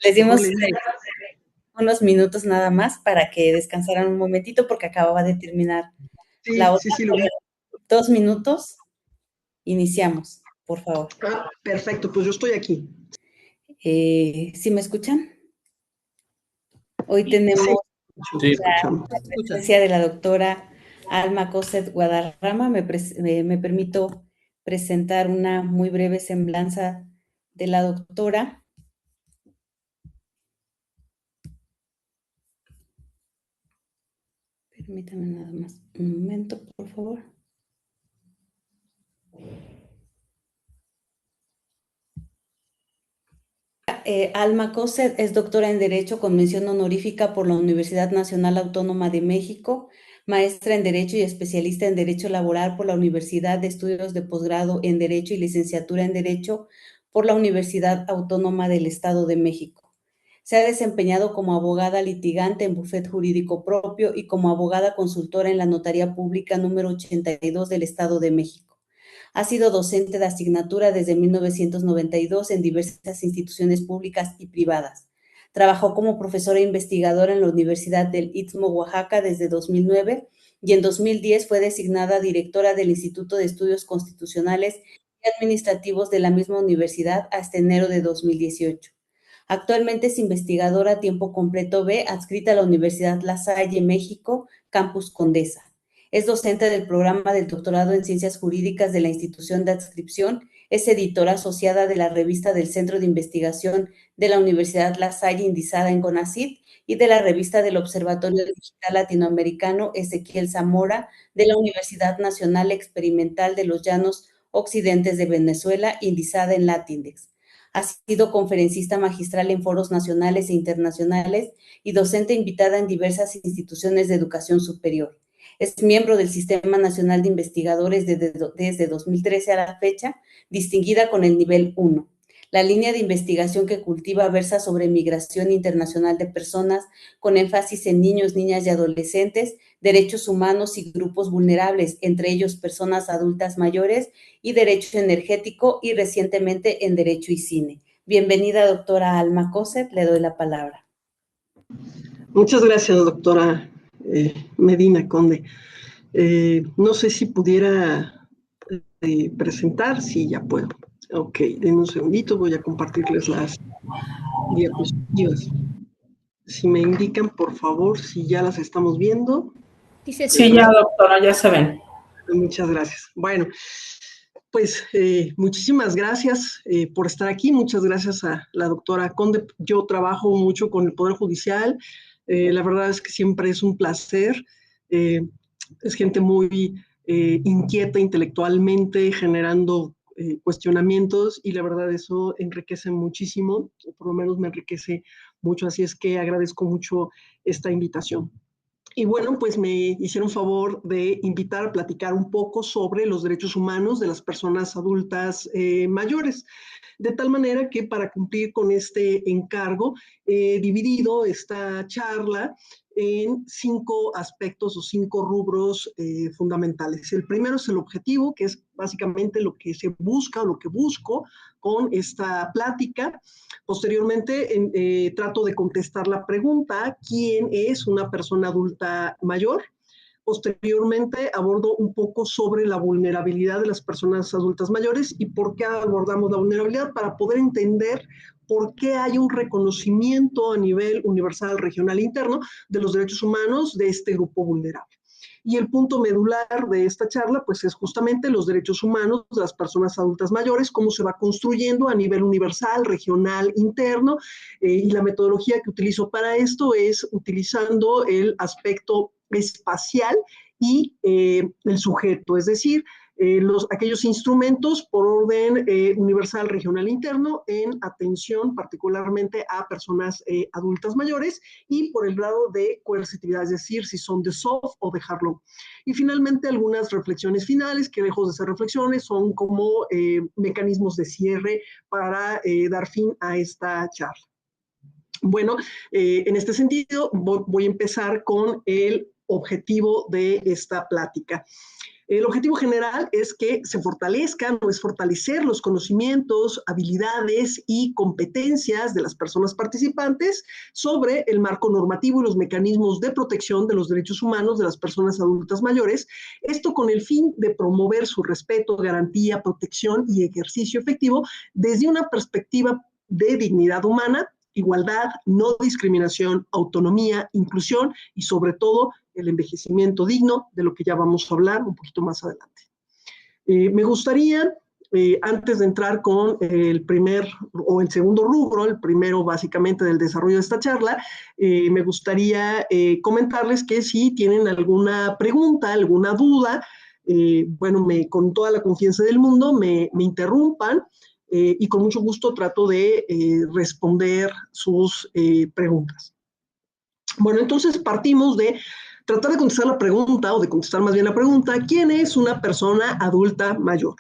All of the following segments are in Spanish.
Les Mejor dimos le digo. unos minutos nada más para que descansaran un momentito porque acababa de terminar la Sí, otra. sí, sí, lo vi. 2 minutos, iniciamos, por favor. Ah, perfecto, pues yo estoy aquí. ¿Sí me escuchan? Hoy Sí, tenemos sí, la escuchamos. presencia de la doctora Alma Cosset Guadarrama. Me permito presentar una muy breve semblanza de la doctora. Permítame nada más un momento, por favor. Alma Cosset es doctora en Derecho con mención honorífica por la Universidad Nacional Autónoma de México, maestra en Derecho y especialista en Derecho Laboral por la Universidad de Estudios de Posgrado en Derecho y licenciatura en Derecho por la Universidad Autónoma del Estado de México. Se ha desempeñado como abogada litigante en bufet jurídico propio y como abogada consultora en la Notaría Pública número 82 del Estado de México. Ha sido docente de asignatura desde 1992 en diversas instituciones públicas y privadas. Trabajó como profesora e investigadora en la Universidad del Istmo, Oaxaca, desde 2009 y en 2010 fue designada directora del Instituto de Estudios Constitucionales y Administrativos de la misma universidad hasta enero de 2018. Actualmente es investigadora a tiempo completo B, adscrita a la Universidad La Salle, México, Campus Condesa. Es docente del programa del doctorado en Ciencias Jurídicas de la institución de adscripción, es editora asociada de la revista del Centro de Investigación de la Universidad La Salle, indizada en CONACYT, y de la revista del Observatorio Digital Latinoamericano Ezequiel Zamora, de la Universidad Nacional Experimental de los Llanos Occidentes de Venezuela, indizada en Latindex. Ha sido conferencista magistral en foros nacionales e internacionales y docente invitada en diversas instituciones de educación superior. Es miembro del Sistema Nacional de Investigadores desde 2013 a la fecha, distinguida con el nivel 1. La línea de investigación que cultiva versa sobre migración internacional de personas, con énfasis en niños, niñas y adolescentes, derechos humanos y grupos vulnerables, entre ellos personas adultas mayores, y derecho energético, y recientemente en derecho y cine. Bienvenida, doctora Alma Cosset, le doy la palabra. Muchas gracias, doctora Medina Conde. No sé si pudiera presentar, sí, ya puedo. Ok, denme un segundito, voy a compartirles las diapositivas. Si me indican, por favor, si ya las estamos viendo. Sí, ya, doctora, ya se ven. Muchas gracias. Bueno, pues muchísimas gracias por estar aquí. Muchas gracias a la doctora Conde. Yo trabajo mucho con el Poder Judicial. La verdad es que siempre es un placer. Es gente muy inquieta intelectualmente, generando cuestionamientos, y la verdad eso enriquece muchísimo, o por lo menos me enriquece mucho. Así es que agradezco mucho esta invitación. Y bueno, pues me hicieron favor de invitar a platicar un poco sobre los derechos humanos de las personas adultas mayores. De tal manera que para cumplir con este encargo, he dividido esta charla en 5 aspectos o 5 rubros fundamentales. El primero es el objetivo, que es básicamente lo que se busca o lo que busco con esta plática. Posteriormente, trato de contestar la pregunta: ¿quién es una persona adulta mayor? Posteriormente abordo un poco sobre la vulnerabilidad de las personas adultas mayores y por qué abordamos la vulnerabilidad, para poder entender por qué hay un reconocimiento a nivel universal, regional e interno de los derechos humanos de este grupo vulnerable. Y el punto medular de esta charla, pues, es justamente los derechos humanos de las personas adultas mayores, cómo se va construyendo a nivel universal, regional, interno, y la metodología que utilizo para esto es utilizando el aspecto espacial y el sujeto, es decir, aquellos instrumentos por orden universal, regional, interno, en atención particularmente a personas adultas mayores, y por el grado de coercitividad, es decir, si son de soft o de hard law. Y finalmente algunas reflexiones finales, que lejos de ser reflexiones son como mecanismos de cierre para dar fin a esta charla. Bueno, en este sentido voy a empezar con el objetivo de esta plática. El objetivo general es que se fortalezcan o es fortalecer los conocimientos, habilidades y competencias de las personas participantes sobre el marco normativo y los mecanismos de protección de los derechos humanos de las personas adultas mayores, esto con el fin de promover su respeto, garantía, protección y ejercicio efectivo desde una perspectiva de dignidad humana, igualdad, no discriminación, autonomía, inclusión y sobre todo el envejecimiento digno, de lo que ya vamos a hablar un poquito más adelante. Me gustaría, antes de entrar con el primer o el segundo rubro, el primero básicamente del desarrollo de esta charla, me gustaría comentarles que si tienen alguna pregunta, alguna duda, bueno, con toda la confianza del mundo me interrumpan y con mucho gusto trato de responder sus preguntas. Bueno, entonces partimos de tratar de contestar la pregunta, o de contestar más bien la pregunta, ¿quién es una persona adulta mayor?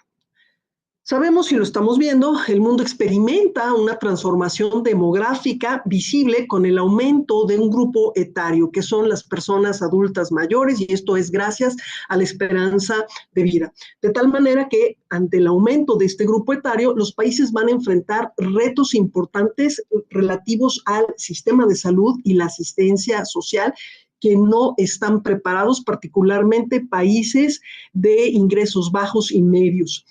Sabemos y lo estamos viendo, el mundo experimenta una transformación demográfica visible con el aumento de un grupo etario, que son las personas adultas mayores, y esto es gracias a la esperanza de vida. De tal manera que ante el aumento de este grupo etario, los países van a enfrentar retos importantes relativos al sistema de salud y la asistencia social, que no están preparados, particularmente países de ingresos bajos y medios.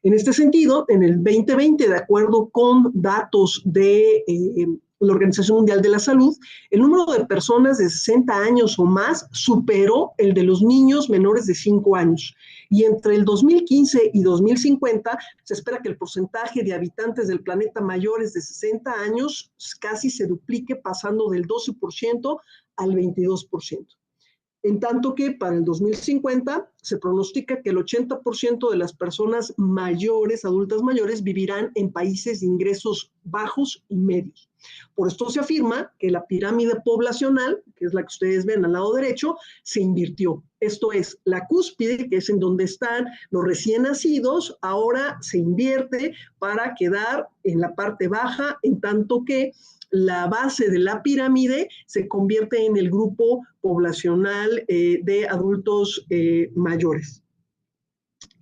En este sentido, en el 2020, de acuerdo con datos de la Organización Mundial de la Salud, el número de personas de 60 años o más superó el de los niños menores de 5 años. Y entre el 2015 y 2050 se espera que el porcentaje de habitantes del planeta mayores de 60 años casi se duplique, pasando del 12% al 22%. En tanto que para el 2050 se pronostica que el 80% de las personas mayores, adultas mayores, vivirán en países de ingresos bajos y medios. Por esto se afirma que la pirámide poblacional, que es la que ustedes ven al lado derecho, se invirtió. Esto es, la cúspide, que es en donde están los recién nacidos, ahora se invierte para quedar en la parte baja, en tanto que la base de la pirámide se convierte en el grupo poblacional de adultos mayores.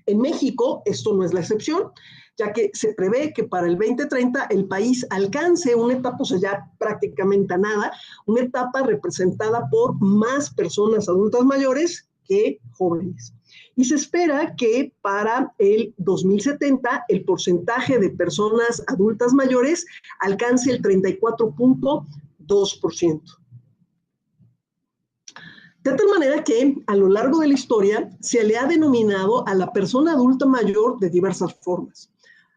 En México esto no es la excepción, ya que se prevé que para el 2030 el país alcance una etapa, o sea, ya prácticamente nada, una etapa representada por más personas adultas mayores que jóvenes. Y se espera que para el 2070 el porcentaje de personas adultas mayores alcance el 34.2%. De tal manera que a lo largo de la historia se le ha denominado a la persona adulta mayor de diversas formas.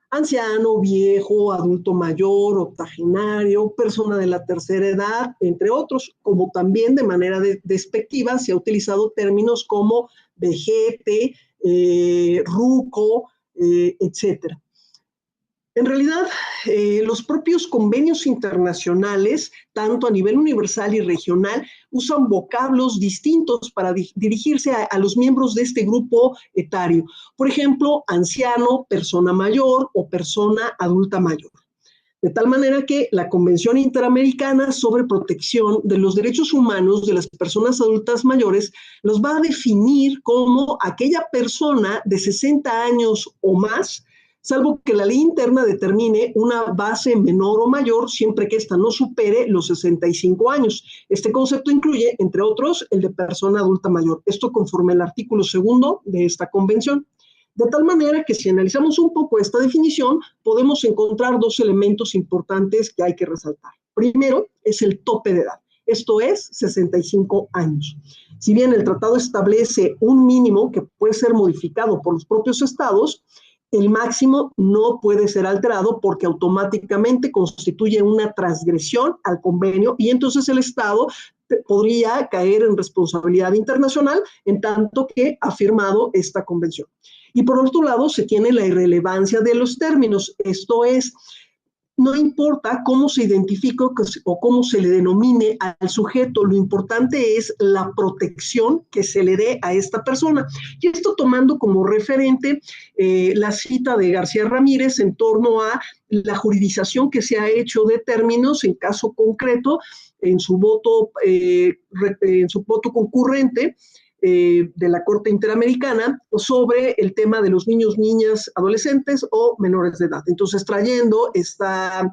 Anciano, viejo, adulto mayor, octogenario, persona de la tercera edad, entre otros, como también de manera despectiva se ha utilizado términos como vejete, ruco, etcétera. En realidad, los propios convenios internacionales, tanto a nivel universal y regional, usan vocablos distintos para dirigirse a los miembros de este grupo etario. Por ejemplo, anciano, persona mayor o persona adulta mayor. De tal manera que la Convención Interamericana sobre Protección de los Derechos Humanos de las Personas Adultas Mayores los va a definir como aquella persona de 60 años o más, salvo que la ley interna determine una base menor o mayor, siempre que ésta no supere los 65 años. Este concepto incluye, entre otros, el de persona adulta mayor. Esto conforme al artículo 2 de esta convención. De tal manera que si analizamos un poco esta definición, podemos encontrar dos elementos importantes que hay que resaltar. Primero, es el tope de edad. Esto es 65 años. Si bien el tratado establece un mínimo que puede ser modificado por los propios estados, el máximo no puede ser alterado porque automáticamente constituye una transgresión al convenio y entonces el Estado podría caer en responsabilidad internacional en tanto que ha firmado esta convención. Y por otro lado, se tiene la irrelevancia de los términos, esto es, no importa cómo se identifique o cómo se le denomine al sujeto, lo importante es la protección que se le dé a esta persona. Y esto tomando como referente la cita de García Ramírez en torno a la juridización que se ha hecho de términos en caso concreto en su voto concurrente, de la Corte Interamericana sobre el tema de los niños, niñas, adolescentes o menores de edad. Entonces, trayendo esta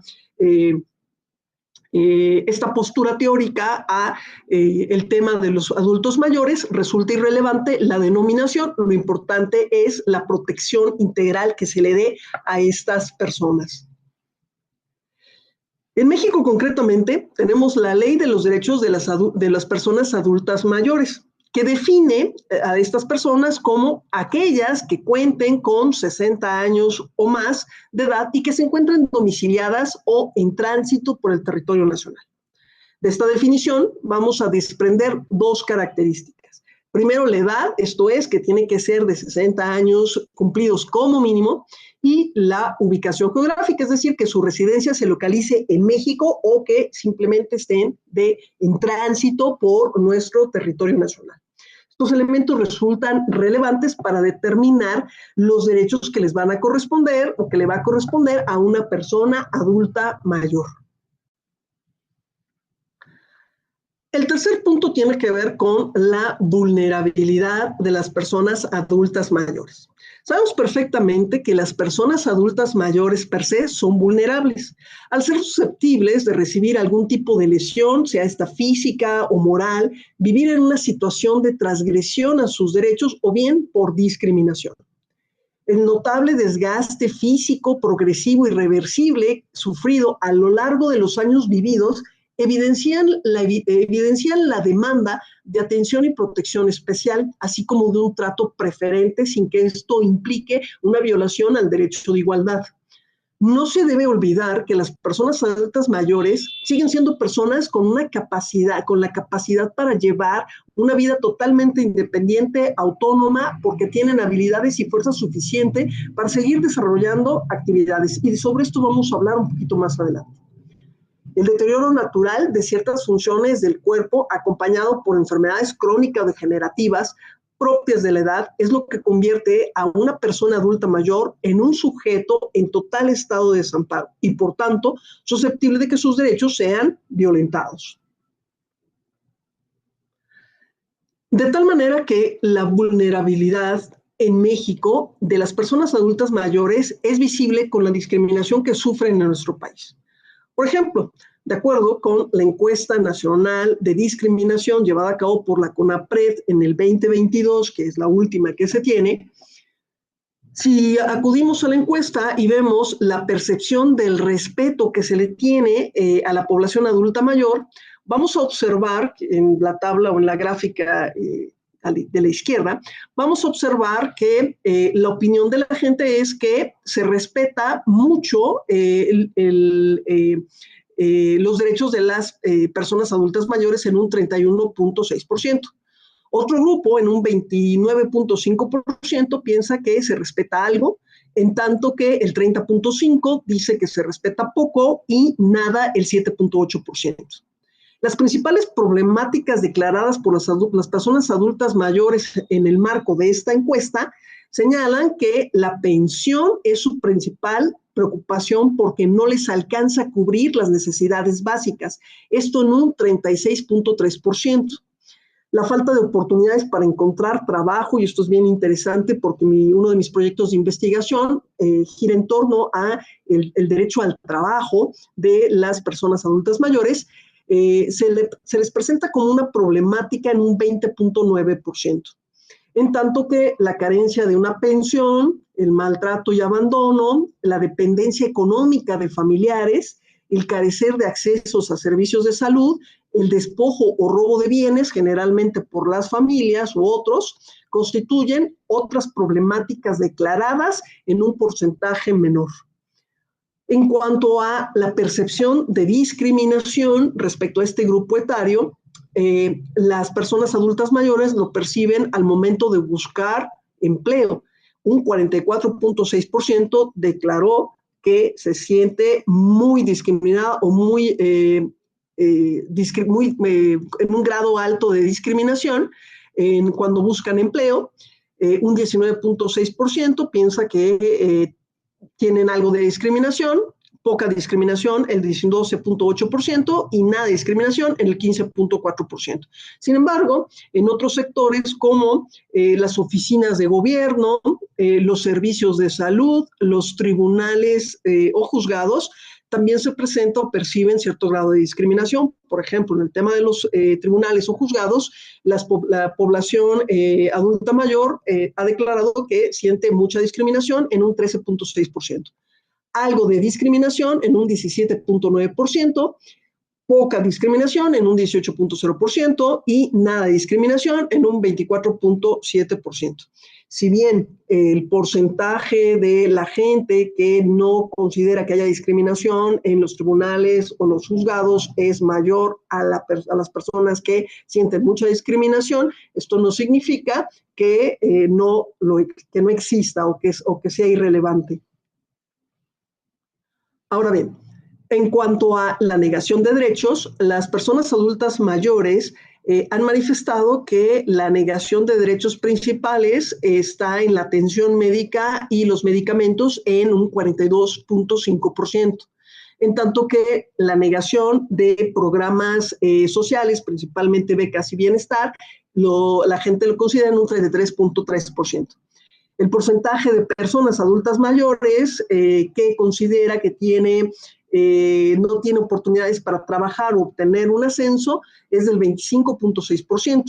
postura teórica a el tema de los adultos mayores, resulta irrelevante la denominación, lo importante es la protección integral que se le dé a estas personas. En México, concretamente, tenemos la Ley de los Derechos de las Personas Adultas Mayores, que define a estas personas como aquellas que cuenten con 60 años o más de edad y que se encuentren domiciliadas o en tránsito por el territorio nacional. De esta definición vamos a desprender dos características. Primero, la edad, esto es, que tiene que ser de 60 años cumplidos como mínimo, y la ubicación geográfica, es decir, que su residencia se localice en México o que simplemente estén en tránsito por nuestro territorio nacional. Estos elementos resultan relevantes para determinar los derechos que les van a corresponder o que le va a corresponder a una persona adulta mayor. El tercer punto tiene que ver con la vulnerabilidad de las personas adultas mayores. Sabemos perfectamente que las personas adultas mayores per se son vulnerables, al ser susceptibles de recibir algún tipo de lesión, sea esta física o moral, vivir en una situación de transgresión a sus derechos o bien por discriminación. El notable desgaste físico, progresivo y irreversible sufrido a lo largo de los años vividos evidencian la demanda de atención y protección especial, así como de un trato preferente sin que esto implique una violación al derecho de igualdad. No se debe olvidar que las personas adultas mayores siguen siendo personas con la capacidad para llevar una vida totalmente independiente, autónoma, porque tienen habilidades y fuerza suficiente para seguir desarrollando actividades. Y sobre esto vamos a hablar un poquito más adelante. El deterioro natural de ciertas funciones del cuerpo, acompañado por enfermedades crónicas o degenerativas propias de la edad, es lo que convierte a una persona adulta mayor en un sujeto en total estado de desamparo y, por tanto, susceptible de que sus derechos sean violentados. De tal manera que la vulnerabilidad en México de las personas adultas mayores es visible con la discriminación que sufren en nuestro país. Por ejemplo, de acuerdo con la encuesta nacional de discriminación llevada a cabo por la CONAPRED en el 2022, que es la última que se tiene, si acudimos a la encuesta y vemos la percepción del respeto que se le tiene a la población adulta mayor, vamos a observar en la tabla o en la gráfica de la izquierda, vamos a observar que la opinión de la gente es que se respeta mucho los derechos de las personas adultas mayores en un 31.6%. Otro grupo, en un 29.5%, piensa que se respeta algo, en tanto que el 30.5% dice que se respeta poco y nada el 7.8%. Las principales problemáticas declaradas por las personas adultas mayores en el marco de esta encuesta señalan que la pensión es su principal preocupación porque no les alcanza a cubrir las necesidades básicas, esto en un 36.3%. La falta de oportunidades para encontrar trabajo, y esto es bien interesante porque uno de mis proyectos de investigación gira en torno a el derecho al trabajo de las personas adultas mayores, se les presenta como una problemática en un 20.9%. En tanto que la carencia de una pensión, el maltrato y abandono, la dependencia económica de familiares, el carecer de accesos a servicios de salud, el despojo o robo de bienes, generalmente por las familias u otros, constituyen otras problemáticas declaradas en un porcentaje menor. En cuanto a la percepción de discriminación respecto a este grupo etario, las personas adultas mayores lo perciben al momento de buscar empleo. Un 44.6% declaró que se siente muy discriminada o en un grado alto de discriminación cuando buscan empleo. Un 19.6% piensa que tienen algo de discriminación, poca discriminación el 12.8% y nada de discriminación en el 15.4%. Sin embargo, en otros sectores como las oficinas de gobierno, los servicios de salud, los tribunales o juzgados, también se presenta o perciben cierto grado de discriminación. Por ejemplo, en el tema de los tribunales o juzgados, la población adulta mayor ha declarado que siente mucha discriminación en un 13.6%. Algo de discriminación en un 17.9%, poca discriminación en un 18.0% y nada de discriminación en un 24.7%. Si bien el porcentaje de la gente que no considera que haya discriminación en los tribunales o los juzgados es mayor a las personas que sienten mucha discriminación, esto no significa que no exista o que sea irrelevante. Ahora bien, en cuanto a la negación de derechos, las personas adultas mayores han manifestado que la negación de derechos principales está en la atención médica y los medicamentos en un 42.5%, en tanto que la negación de programas sociales, principalmente becas y bienestar, la gente lo considera en un 33.3%. El porcentaje de personas adultas mayores que considera que no tiene oportunidades para trabajar o obtener un ascenso es del 25.6%,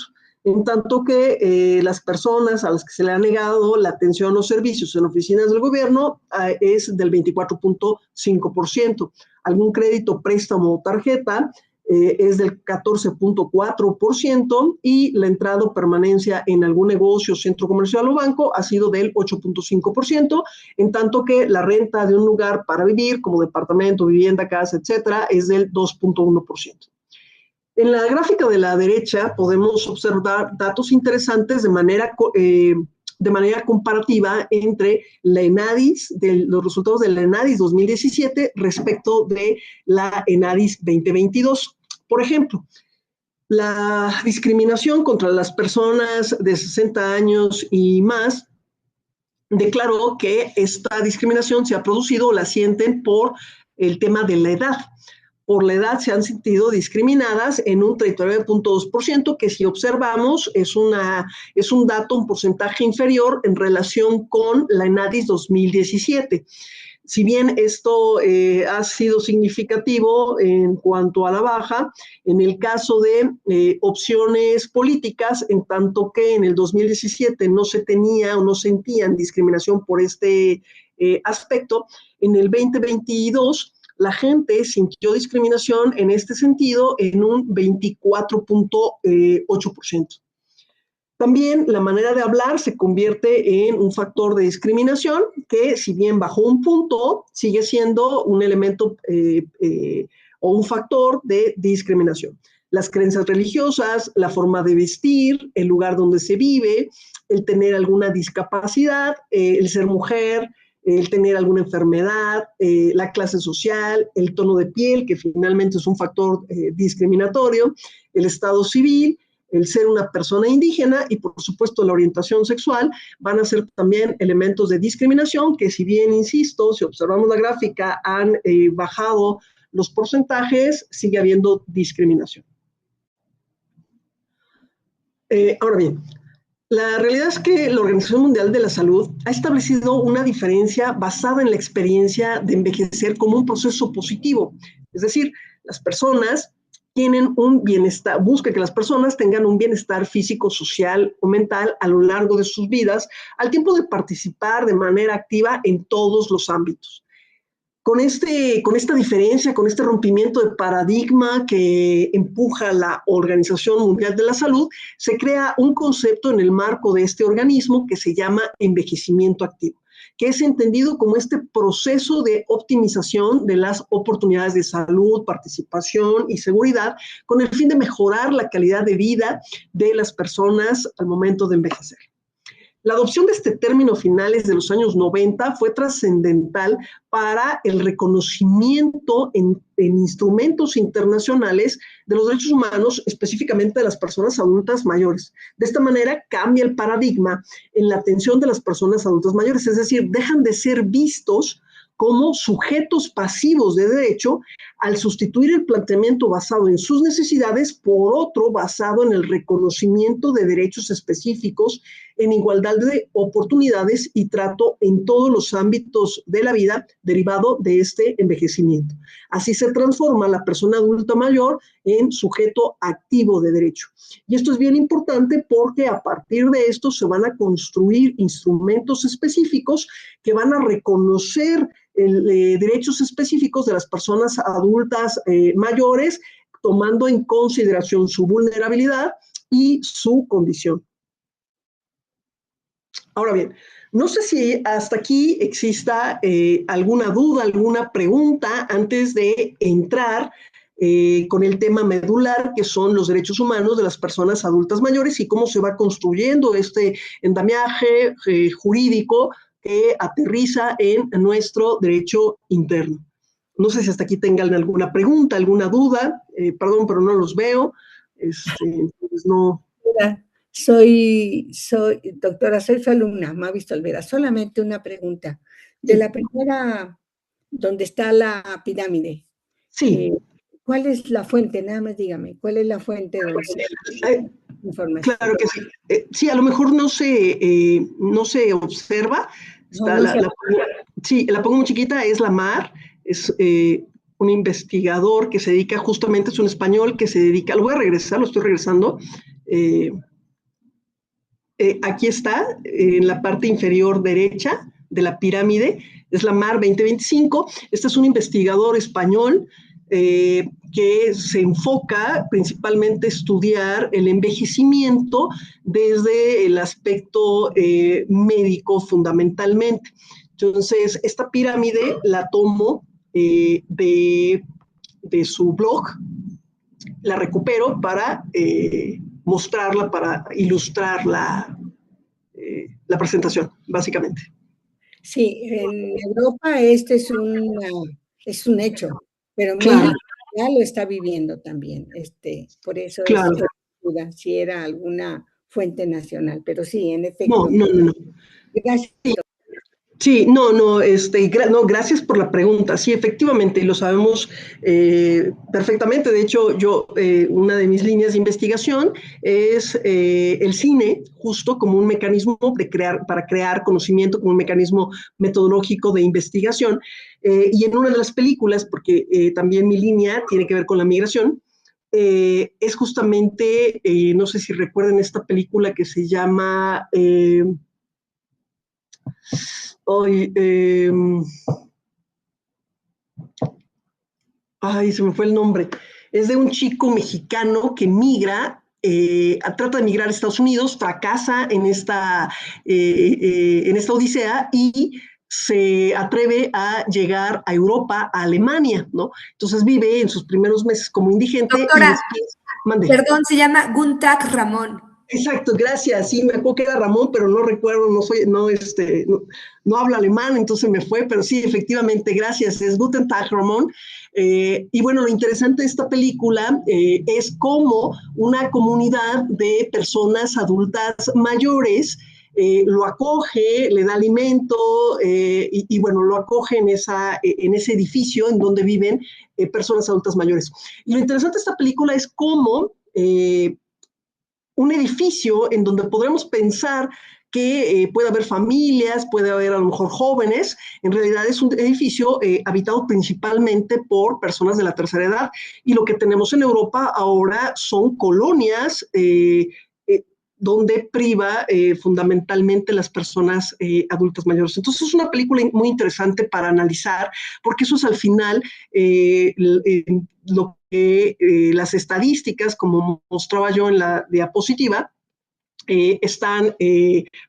en tanto que las personas a las que se le ha negado la atención o servicios en oficinas del gobierno es del 24.5%. Algún crédito, préstamo o tarjeta es del 14.4% y la entrada o permanencia en algún negocio, centro comercial o banco ha sido del 8.5%, en tanto que la renta de un lugar para vivir, como departamento, vivienda, casa, etcétera, es del 2.1%. En la gráfica de la derecha podemos observar datos interesantes de manera comparativa entre la ENADIS, los resultados de la ENADIS 2017 respecto de la ENADIS 2022. Por ejemplo, la discriminación contra las personas de 60 años y más declaró que esta discriminación se ha producido o la sienten por el tema de la edad. Por la edad se han sentido discriminadas en un 39.2%, que si observamos es un dato, un porcentaje inferior en relación con la ENADIS 2017. Si bien esto ha sido significativo en cuanto a la baja, en el caso de opciones políticas, en tanto que en el 2017 no se tenía o no sentían discriminación por este aspecto, en el 2022 la gente sintió discriminación en este sentido en un 24.8%. También la manera de hablar se convierte en un factor de discriminación que, si bien bajó un punto, sigue siendo un elemento o un factor de discriminación. Las creencias religiosas, la forma de vestir, el lugar donde se vive, el tener alguna discapacidad, el ser mujer, el tener alguna enfermedad, la clase social, el tono de piel, que finalmente es un factor discriminatorio, el estado civil, el ser una persona indígena y, por supuesto, la orientación sexual van a ser también elementos de discriminación que, si bien, insisto, si observamos la gráfica, han bajado los porcentajes, sigue habiendo discriminación. Ahora bien, la realidad es que la Organización Mundial de la Salud ha establecido una diferencia basada en la experiencia de envejecer como un proceso positivo. Es decir, las personas tienen un bienestar, busca que las personas tengan un bienestar físico, social o mental a lo largo de sus vidas, al tiempo de participar de manera activa en todos los ámbitos. Con esta diferencia, con este rompimiento de paradigma que empuja la Organización Mundial de la Salud, se crea un concepto en el marco de este organismo que se llama envejecimiento activo, que es entendido como este proceso de optimización de las oportunidades de salud, participación y seguridad, con el fin de mejorar la calidad de vida de las personas al momento de envejecer. La adopción de este término a finales de los años 90 fue trascendental para el reconocimiento en instrumentos internacionales de los derechos humanos, específicamente de las personas adultas mayores. De esta manera cambia el paradigma en la atención de las personas adultas mayores, es decir, dejan de ser vistos como sujetos pasivos de derecho al sustituir el planteamiento basado en sus necesidades por otro basado en el reconocimiento de derechos específicos en igualdad de oportunidades y trato en todos los ámbitos de la vida derivado de este envejecimiento. Así se transforma la persona adulta mayor en sujeto activo de derecho. Y esto es bien importante porque a partir de esto se van a construir instrumentos específicos que van a reconocer derechos específicos de las personas adultas mayores, tomando en consideración su vulnerabilidad y su condición. Ahora bien, no sé si hasta aquí exista alguna duda, alguna pregunta antes de entrar con el tema medular, que son los derechos humanos de las personas adultas mayores y cómo se va construyendo este andamiaje jurídico que aterriza en nuestro derecho interno. No sé si hasta aquí tengan alguna pregunta, alguna duda. Perdón, pero no los veo. Entonces no. Doctora, soy su alumna, Mavis Olvera. Solamente una pregunta. De la primera, donde está la pirámide. Sí. ¿Cuál es la fuente? Nada más dígame, ¿cuál es la fuente donde se información? Claro que sí. Sí, a lo mejor no se observa. Sí, la pongo muy chiquita, es la Mar, es un investigador que se dedica justamente, es un español que se dedica, lo voy a regresar, lo estoy regresando. Aquí está, en la parte inferior derecha de la pirámide, es la Mar 2025. Este es un investigador español que se enfoca principalmente a estudiar el envejecimiento desde el aspecto médico fundamentalmente. Entonces, esta pirámide la tomo de su blog, la recupero para mostrarla, para ilustrar la presentación, básicamente. Sí, en Europa este es un hecho, pero claro. México ya lo está viviendo también, por eso claro. es duda si era alguna fuente nacional, pero sí, en efecto. No. Gracias. Sí, no, gracias por la pregunta. Sí, efectivamente, lo sabemos perfectamente. De hecho, una de mis líneas de investigación es el cine, justo como un mecanismo para crear conocimiento, como un mecanismo metodológico de investigación. Y en una de las películas, porque también mi línea tiene que ver con la migración, es justamente, no sé si recuerdan esta película que se llama... se me fue el nombre. Es de un chico mexicano que migra, trata de migrar a Estados Unidos, fracasa en esta odisea y se atreve a llegar a Europa, a Alemania, ¿no? Entonces vive en sus primeros meses como indigente. Doctora, perdón, se llama Guntag Ramón. Exacto, gracias. Sí, me acuerdo que era Ramón, pero no recuerdo, no hablo alemán, entonces me fue, pero sí, efectivamente, gracias. Es Guten Tag, Ramón. Y bueno, lo interesante de esta película es cómo una comunidad de personas adultas mayores lo acoge, le da alimento y bueno, lo acoge en ese edificio en donde viven personas adultas mayores. Y lo interesante de esta película es cómo un edificio en donde podremos pensar que puede haber familias, puede haber a lo mejor jóvenes, en realidad es un edificio habitado principalmente por personas de la tercera edad. Y lo que tenemos en Europa ahora son colonias donde priva fundamentalmente las personas adultas mayores. Entonces es una película muy interesante para analizar, porque eso es al final lo que las estadísticas, como mostraba yo en la diapositiva, están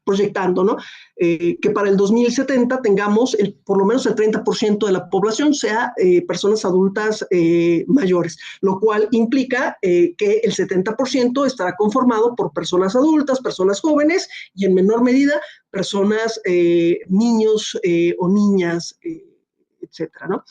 proyectando, ¿no? Que para el 2070 tengamos por lo menos el 30% de la población sea personas adultas mayores, lo cual implica que el 70% estará conformado por personas adultas, personas jóvenes y en menor medida personas, niños o niñas, etcétera, ¿no?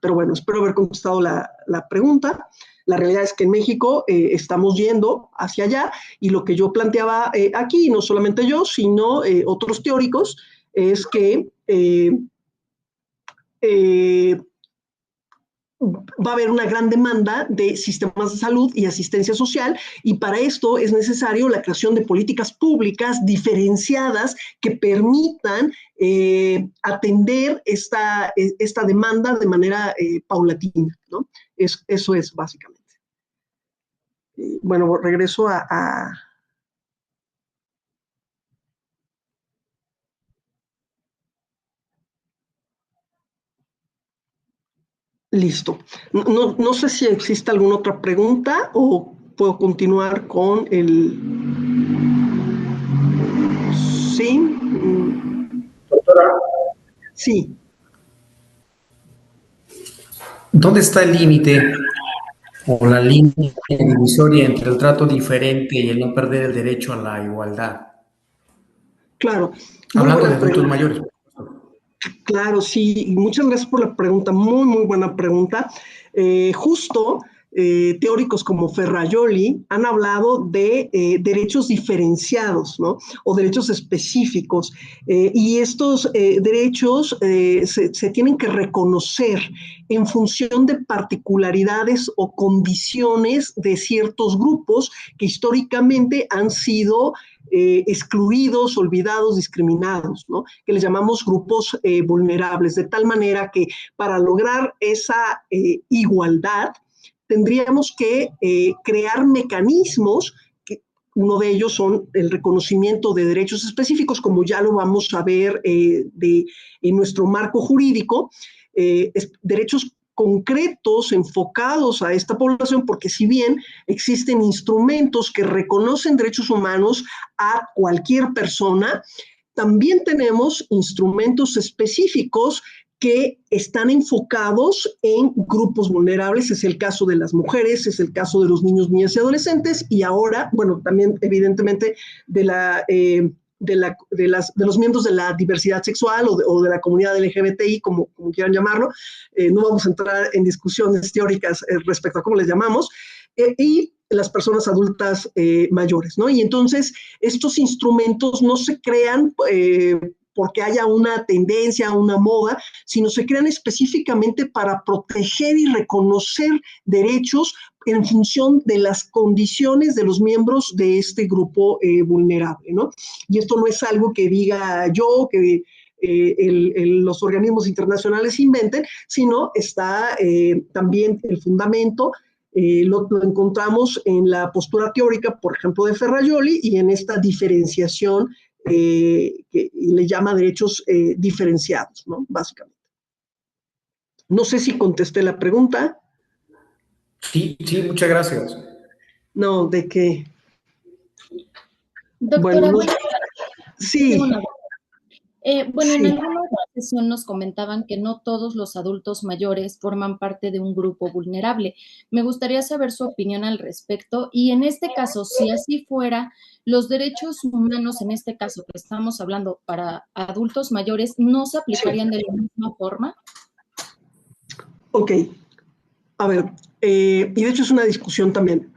Pero bueno, espero haber contestado la pregunta. La realidad es que en México estamos yendo hacia allá y lo que yo planteaba aquí, no solamente yo, sino otros teóricos, es que va a haber una gran demanda de sistemas de salud y asistencia social, y para esto es necesario la creación de políticas públicas diferenciadas que permitan atender esta demanda de manera paulatina, ¿no? Eso es básicamente. Bueno, regreso a listo. No sé si existe alguna otra pregunta o puedo continuar con el... Sí. Doctora, Sí. ¿dónde está el límite o la línea divisoria entre el trato diferente y el no perder el derecho a la igualdad? Claro. Hablando de adultos mayores. Claro, sí, y muchas gracias por la pregunta, muy, muy buena pregunta. Teóricos como Ferrajoli han hablado de derechos diferenciados, ¿no? O derechos específicos, y estos derechos se tienen que reconocer en función de particularidades o condiciones de ciertos grupos que históricamente han sido excluidos, olvidados, discriminados, ¿no? Que les llamamos grupos vulnerables, de tal manera que para lograr esa igualdad tendríamos que crear mecanismos, que uno de ellos son el reconocimiento de derechos específicos, como ya lo vamos a ver en nuestro marco jurídico, derechos concretos enfocados a esta población, porque si bien existen instrumentos que reconocen derechos humanos a cualquier persona, también tenemos instrumentos específicos que están enfocados en grupos vulnerables. Es el caso de las mujeres, es el caso de los niños, niñas y adolescentes, y ahora, bueno, también evidentemente de los miembros de la diversidad sexual o de la comunidad LGBTI, como quieran llamarlo. No vamos a entrar en discusiones teóricas respecto a cómo les llamamos, y las personas adultas mayores, ¿no? Y entonces estos instrumentos no se crean porque haya una tendencia, una moda, sino se crean específicamente para proteger y reconocer derechos en función de las condiciones de los miembros de este grupo vulnerable, ¿no? Y esto no es algo que diga yo, que los organismos internacionales inventen, sino está también el fundamento. Lo encontramos en la postura teórica, por ejemplo, de Ferrajoli, y en esta diferenciación que le llama derechos diferenciados, ¿no? Básicamente. No sé si contesté la pregunta. Sí, muchas gracias. No, ¿de qué? Doctora, bueno, sí. Bueno, en alguna sesión nos comentaban que no todos los adultos mayores forman parte de un grupo vulnerable. Me gustaría saber su opinión al respecto y en este caso, si así fuera, los derechos humanos, en este caso que estamos hablando para adultos mayores, ¿no se aplicarían de la misma forma? Ok. A ver, y de hecho es una discusión también.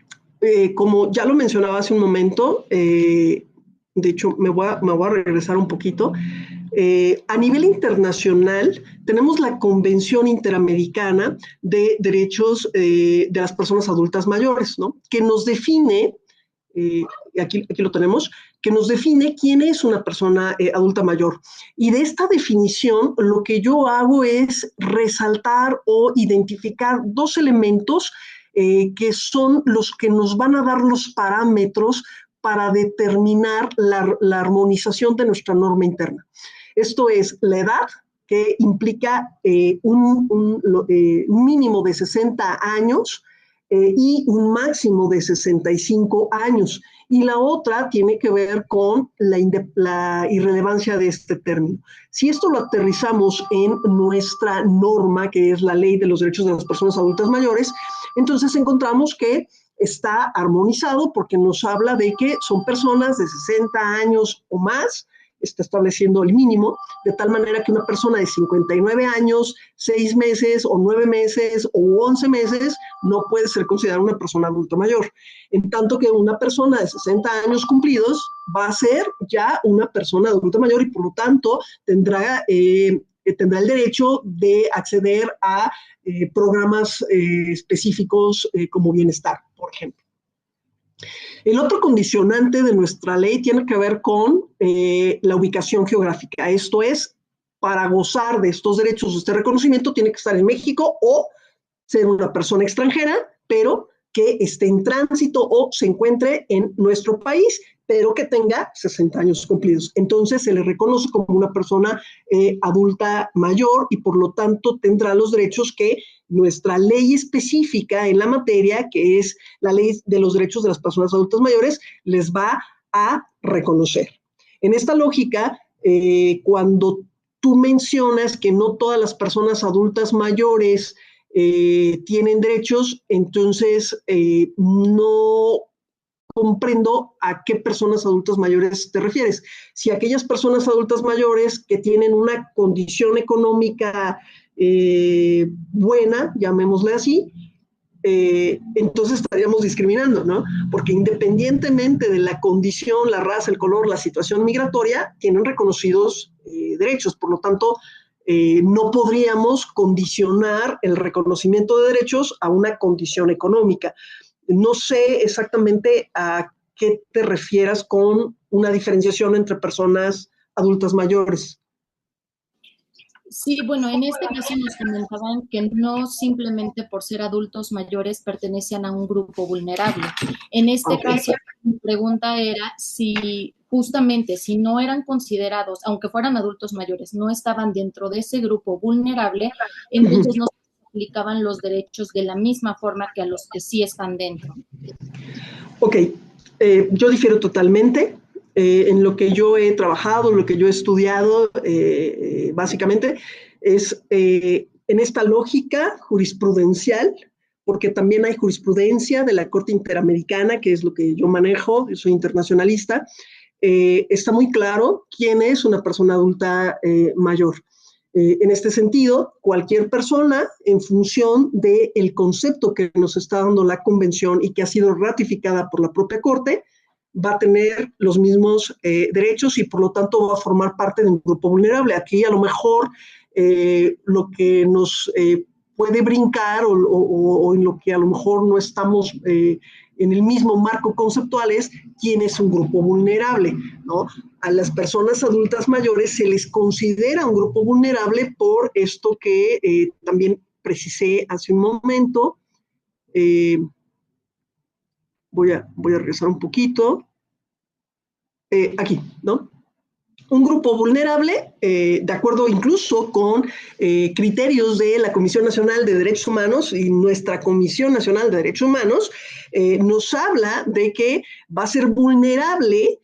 Como ya lo mencionaba hace un momento, de hecho me voy a regresar un poquito. A nivel internacional tenemos la Convención Interamericana de Derechos de las Personas Adultas Mayores, ¿no? Que nos define, aquí lo tenemos, que nos define quién es una persona adulta mayor. Y de esta definición lo que yo hago es resaltar o identificar dos elementos que son los que nos van a dar los parámetros para determinar la armonización de nuestra norma interna. Esto es la edad, que implica un mínimo de 60 años y un máximo de 65 años. Y la otra tiene que ver con la irrelevancia de este término. Si esto lo aterrizamos en nuestra norma, que es la Ley de los Derechos de las Personas Adultas Mayores, entonces encontramos que está armonizado porque nos habla de que son personas de 60 años o más, está estableciendo el mínimo, de tal manera que una persona de 59 años, 6 meses o 9 meses o 11 meses no puede ser considerada una persona adulta mayor. En tanto que una persona de 60 años cumplidos va a ser ya una persona adulta mayor y por lo tanto tendrá tendrá el derecho de acceder a programas específicos como bienestar, por ejemplo. El otro condicionante de nuestra ley tiene que ver con la ubicación geográfica. Esto es, para gozar de estos derechos, de este reconocimiento, tiene que estar en México o ser una persona extranjera, pero que esté en tránsito o se encuentre en nuestro país, pero que tenga 60 años cumplidos. Entonces se le reconoce como una persona adulta mayor y por lo tanto tendrá los derechos que nuestra ley específica en la materia, que es la ley de los derechos de las personas adultas mayores, les va a reconocer. En esta lógica, cuando tú mencionas que no todas las personas adultas mayores tienen derechos, entonces no comprendo a qué personas adultas mayores te refieres. Si aquellas personas adultas mayores que tienen una condición económica buena, llamémosle así, entonces estaríamos discriminando, ¿no? Porque independientemente de la condición, la raza, el color, la situación migratoria, tienen reconocidos derechos. Por lo tanto, no podríamos condicionar el reconocimiento de derechos a una condición económica. No sé exactamente a qué te refieras con una diferenciación entre personas adultas mayores. Sí, bueno, en este caso nos comentaban que no simplemente por ser adultos mayores pertenecían a un grupo vulnerable. En este caso, mi pregunta era si justamente si no eran considerados, aunque fueran adultos mayores, no estaban dentro de ese grupo vulnerable, entonces no se aplicaban los derechos de la misma forma que a los que sí están dentro. Ok, yo difiero totalmente. En lo que yo he trabajado, lo que yo he estudiado, básicamente, es en esta lógica jurisprudencial, porque también hay jurisprudencia de la Corte Interamericana, que es lo que yo manejo, yo soy internacionalista, está muy claro quién es una persona adulta mayor. En este sentido, cualquier persona, en función del concepto que nos está dando la Convención y que ha sido ratificada por la propia Corte, va a tener los mismos derechos y por lo tanto va a formar parte de un grupo vulnerable. Aquí a lo mejor lo que nos puede brincar o en lo que a lo mejor no estamos en el mismo marco conceptual es quién es un grupo vulnerable, ¿no? A las personas adultas mayores se les considera un grupo vulnerable por esto que también precisé hace un momento. Voy a regresar un poquito. Aquí, ¿no? Un grupo vulnerable, de acuerdo incluso con criterios de la Comisión Nacional de Derechos Humanos y nuestra Comisión Nacional de Derechos Humanos, nos habla de que va a ser vulnerable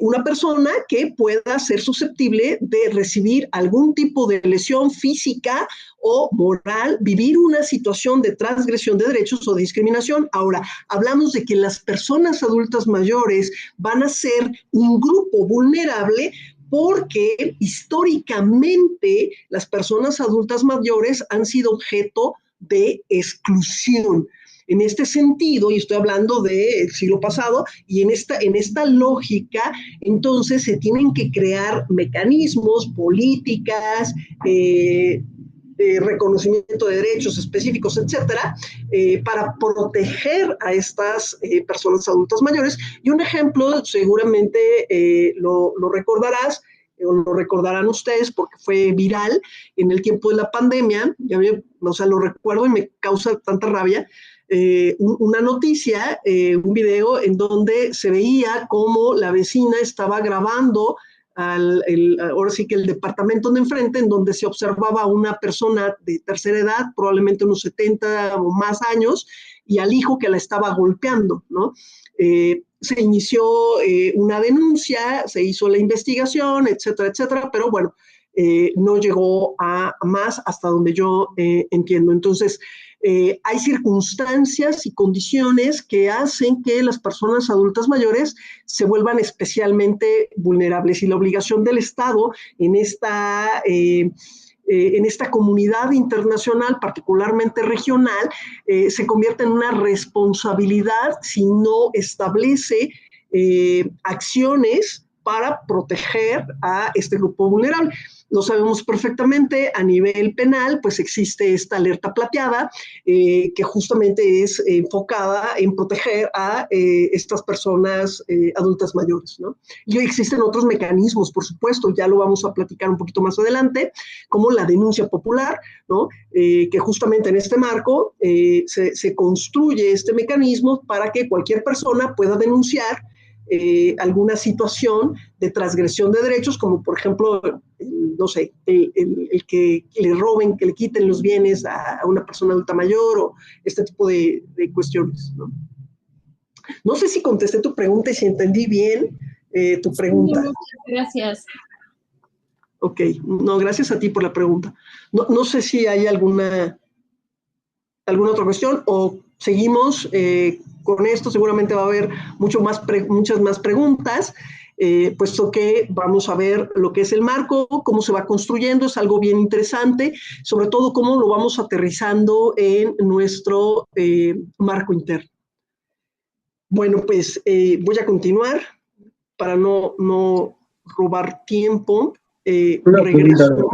una persona que pueda ser susceptible de recibir algún tipo de lesión física o moral, vivir una situación de transgresión de derechos o de discriminación. Ahora, hablamos de que las personas adultas mayores van a ser un grupo vulnerable porque históricamente las personas adultas mayores han sido objeto de exclusión. En este sentido, y estoy hablando del siglo pasado, y en esta lógica, entonces se tienen que crear mecanismos, políticas, reconocimiento de derechos específicos, etcétera, para proteger a estas personas adultas mayores. Y un ejemplo, seguramente lo recordarás, o lo recordarán ustedes porque fue viral en el tiempo de la pandemia, lo recuerdo y me causa tanta rabia. Una noticia, un video en donde se veía cómo la vecina estaba grabando ahora sí que el departamento de enfrente, en donde se observaba a una persona de tercera edad, probablemente unos 70 o más años, y al hijo que la estaba golpeando, ¿no? Se inició una denuncia, se hizo la investigación, etcétera, etcétera, pero bueno, no llegó a más hasta donde yo entiendo. Entonces, hay circunstancias y condiciones que hacen que las personas adultas mayores se vuelvan especialmente vulnerables y la obligación del Estado en esta comunidad internacional, particularmente regional, se convierte en una responsabilidad si no establece acciones para proteger a este grupo vulnerable. lo sabemos perfectamente, a nivel penal, pues existe esta alerta plateada que justamente es enfocada en proteger a estas personas adultas mayores, ¿no? Y existen otros mecanismos, por supuesto, ya lo vamos a platicar un poquito más adelante, como la denuncia popular, ¿no? Que justamente en este marco se construye este mecanismo para que cualquier persona pueda denunciar alguna situación de transgresión de derechos, como por ejemplo, no sé, el que le roben, que le quiten los bienes a una persona adulta mayor o este tipo de cuestiones, ¿no? No sé si contesté tu pregunta y si entendí bien tu pregunta. Sí, muchas gracias. Ok, no, gracias a ti por la pregunta. No sé si hay alguna otra cuestión o seguimos con esto. Seguramente va a haber muchas más preguntas, puesto que vamos a ver lo que es el marco, cómo se va construyendo, es algo bien interesante, sobre todo cómo lo vamos aterrizando en nuestro marco interno. Bueno, pues voy a continuar para no robar tiempo. Regreso.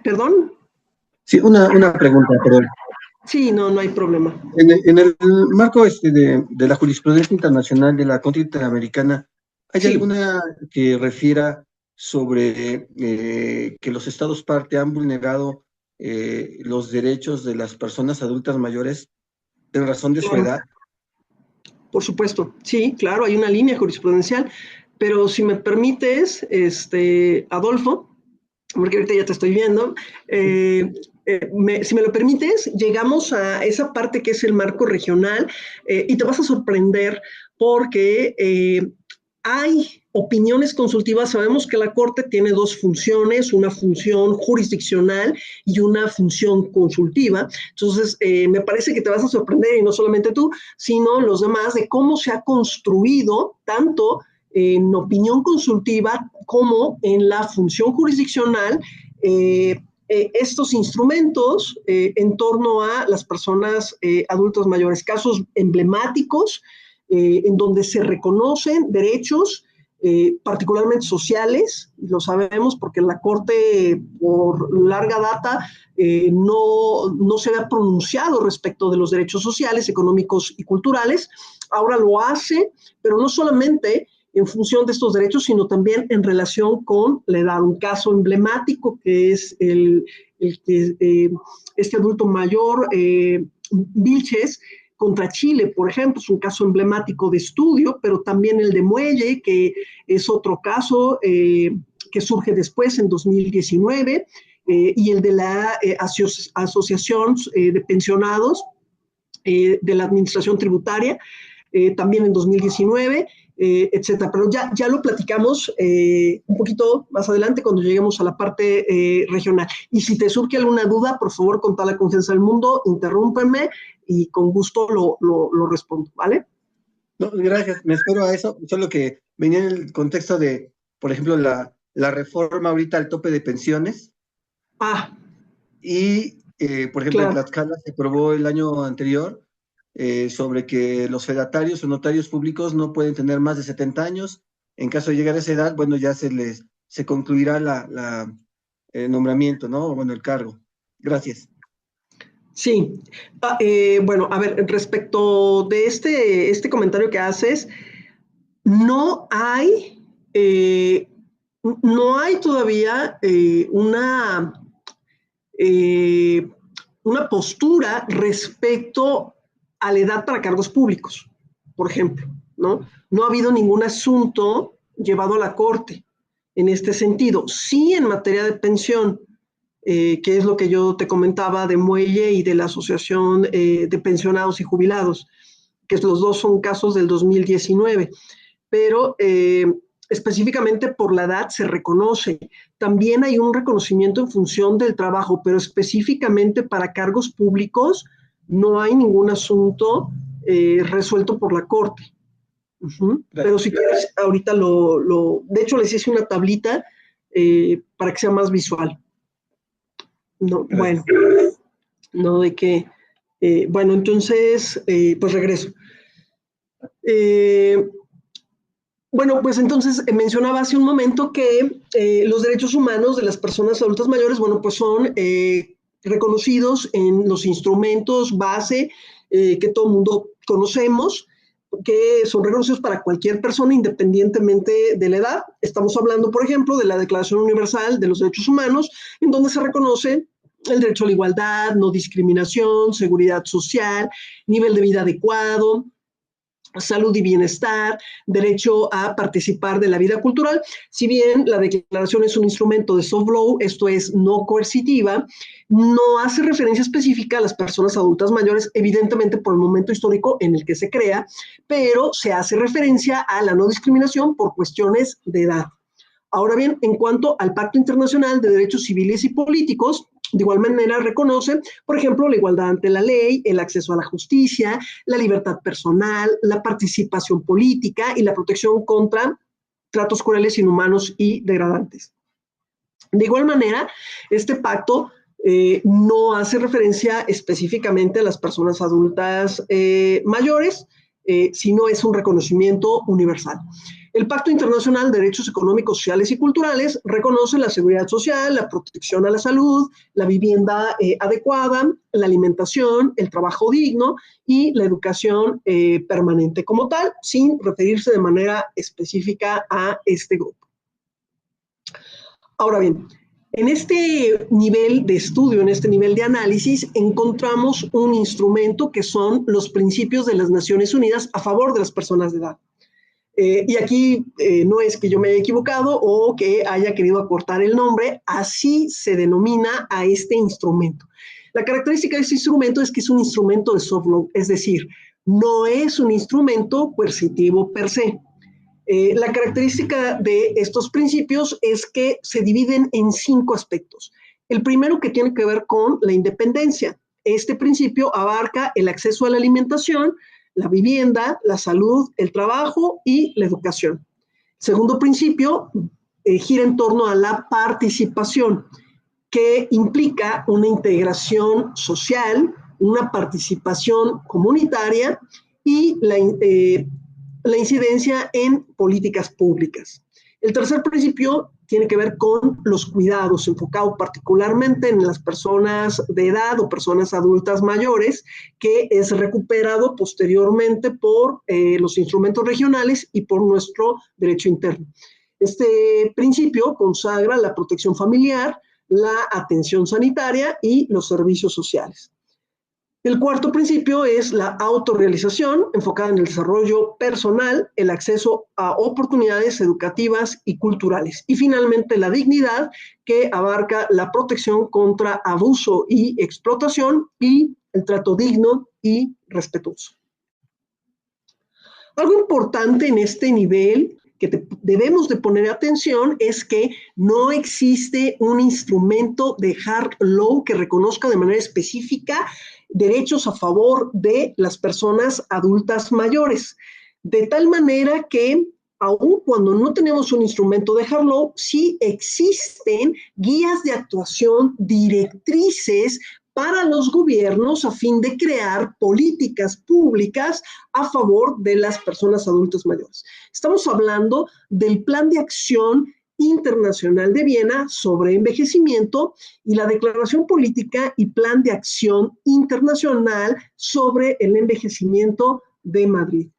¿Perdón? Sí, una pregunta, perdón. Sí, no hay problema. En el marco de la jurisprudencia internacional de la Corte Interamericana, ¿hay alguna que refiera sobre que los estados parte han vulnerado los derechos de las personas adultas mayores en razón de su edad? Por supuesto, sí, claro, hay una línea jurisprudencial, pero si me permites, Adolfo, porque ahorita ya te estoy viendo, si me lo permites, llegamos a esa parte que es el marco regional y te vas a sorprender porque hay opiniones consultivas. Sabemos que la Corte tiene dos funciones, una función jurisdiccional y una función consultiva. Entonces, me parece que te vas a sorprender, y no solamente tú, sino los demás, de cómo se ha construido tanto en opinión consultiva como en la función jurisdiccional estos instrumentos en torno a las personas adultas mayores, casos emblemáticos en donde se reconocen derechos particularmente sociales, lo sabemos porque la Corte por larga data no se había pronunciado respecto de los derechos sociales, económicos y culturales. Ahora lo hace, pero no solamente en función de estos derechos, sino también en relación con la edad. Un caso emblemático que es este adulto mayor, Vilches, contra Chile, por ejemplo, es un caso emblemático de estudio, pero también el de Muelle, que es otro caso que surge después, en 2019, y el de la Asociación de Pensionados de la Administración Tributaria, también en 2019, etcétera. Pero ya lo platicamos un poquito más adelante cuando lleguemos a la parte regional. Y si te surge alguna duda, por favor, con toda la confianza del mundo, interrúmpeme y con gusto lo respondo, ¿vale? No, gracias, me espero a eso, solo que venía en el contexto de, por ejemplo, la reforma ahorita al tope de pensiones. Y, por ejemplo, claro, en Tlaxcala se aprobó el año anterior sobre que los fedatarios o notarios públicos no pueden tener más de 70 años. En caso de llegar a esa edad, bueno, ya se concluirá el nombramiento, ¿no? Bueno, el cargo. Gracias. Sí. Bueno, a ver, respecto de este comentario que haces, no hay todavía una postura respecto a la edad para cargos públicos, por ejemplo, ¿no? No ha habido ningún asunto llevado a la Corte en este sentido. Sí, en materia de pensión, que es lo que yo te comentaba de Muelle y de la Asociación de Pensionados y Jubilados, que los dos son casos del 2019, pero específicamente por la edad se reconoce. También hay un reconocimiento en función del trabajo, pero específicamente para cargos públicos no hay ningún asunto resuelto por la Corte. Pero si quieres, ahorita de hecho les hice una tablita para que sea más visual. No, bueno, no de que, bueno, entonces, pues regreso. Bueno, pues entonces mencionaba hace un momento que los derechos humanos de las personas adultas mayores, bueno, pues son reconocidos en los instrumentos base que todo el mundo conocemos, que son reconocidos para cualquier persona independientemente de la edad. Estamos hablando, por ejemplo, de la Declaración Universal de los Derechos Humanos, en donde se reconoce el derecho a la igualdad, no discriminación, seguridad social, nivel de vida adecuado, salud y bienestar, derecho a participar de la vida cultural. Si bien la declaración es un instrumento de soft law, esto es no coercitiva, no hace referencia específica a las personas adultas mayores, evidentemente por el momento histórico en el que se crea, pero se hace referencia a la no discriminación por cuestiones de edad. Ahora bien, en cuanto al Pacto Internacional de Derechos Civiles y Políticos, de igual manera reconoce, por ejemplo, la igualdad ante la ley, el acceso a la justicia, la libertad personal, la participación política y la protección contra tratos crueles, inhumanos y degradantes. De igual manera, este pacto no hace referencia específicamente a las personas adultas mayores, sino es un reconocimiento universal. El Pacto Internacional de Derechos Económicos, Sociales y Culturales reconoce la seguridad social, la protección a la salud, la vivienda adecuada, la alimentación, el trabajo digno y la educación permanente como tal, sin referirse de manera específica a este grupo. Ahora bien, en este nivel de estudio, en este nivel de análisis, encontramos un instrumento que son los principios de las Naciones Unidas a favor de las personas de edad. Y aquí no es que yo me haya equivocado o que haya querido acortar el nombre, así se denomina a este instrumento. La característica de este instrumento es que es un instrumento de soft law, es decir, no es un instrumento coercitivo per se. La característica de estos principios es que se dividen en 5 aspectos. El primero, que tiene que ver con la independencia. Este principio abarca el acceso a la alimentación, la vivienda, la salud, el trabajo y la educación. Segundo principio, gira en torno a la participación, que implica una integración social, una participación comunitaria y la incidencia en políticas públicas. El tercer principio tiene que ver con los cuidados, enfocado particularmente en las personas de edad o personas adultas mayores, que es recuperado posteriormente por los instrumentos regionales y por nuestro derecho interno. Este principio consagra la protección familiar, la atención sanitaria y los servicios sociales. El cuarto principio es la autorrealización, enfocada en el desarrollo personal, el acceso a oportunidades educativas y culturales. Y finalmente la dignidad, que abarca la protección contra abuso y explotación y el trato digno y respetuoso. Algo importante en este nivel que debemos de poner atención es que no existe un instrumento de hard law que reconozca de manera específica derechos a favor de las personas adultas mayores, de tal manera que aun cuando no tenemos un instrumento de hard law, sí existen guías de actuación, directrices para los gobiernos a fin de crear políticas públicas a favor de las personas adultas mayores. Estamos hablando del Plan de Acción Internacional de Viena sobre Envejecimiento y la Declaración Política y Plan de Acción Internacional sobre el Envejecimiento de Madrid.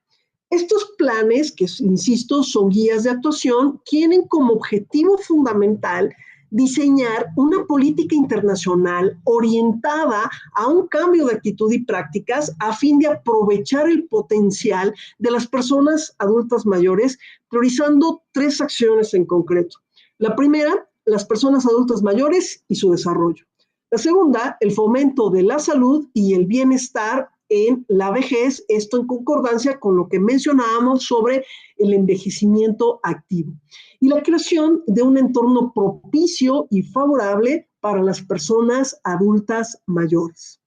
Estos planes, que insisto, son guías de actuación, tienen como objetivo fundamental diseñar una política internacional orientada a un cambio de actitud y prácticas a fin de aprovechar el potencial de las personas adultas mayores, priorizando 3 acciones en concreto. La primera, las personas adultas mayores y su desarrollo. La segunda, el fomento de la salud y el bienestar en la vejez, esto en concordancia con lo que mencionábamos sobre el envejecimiento activo. Y la creación de un entorno propicio y favorable para las personas adultas mayores.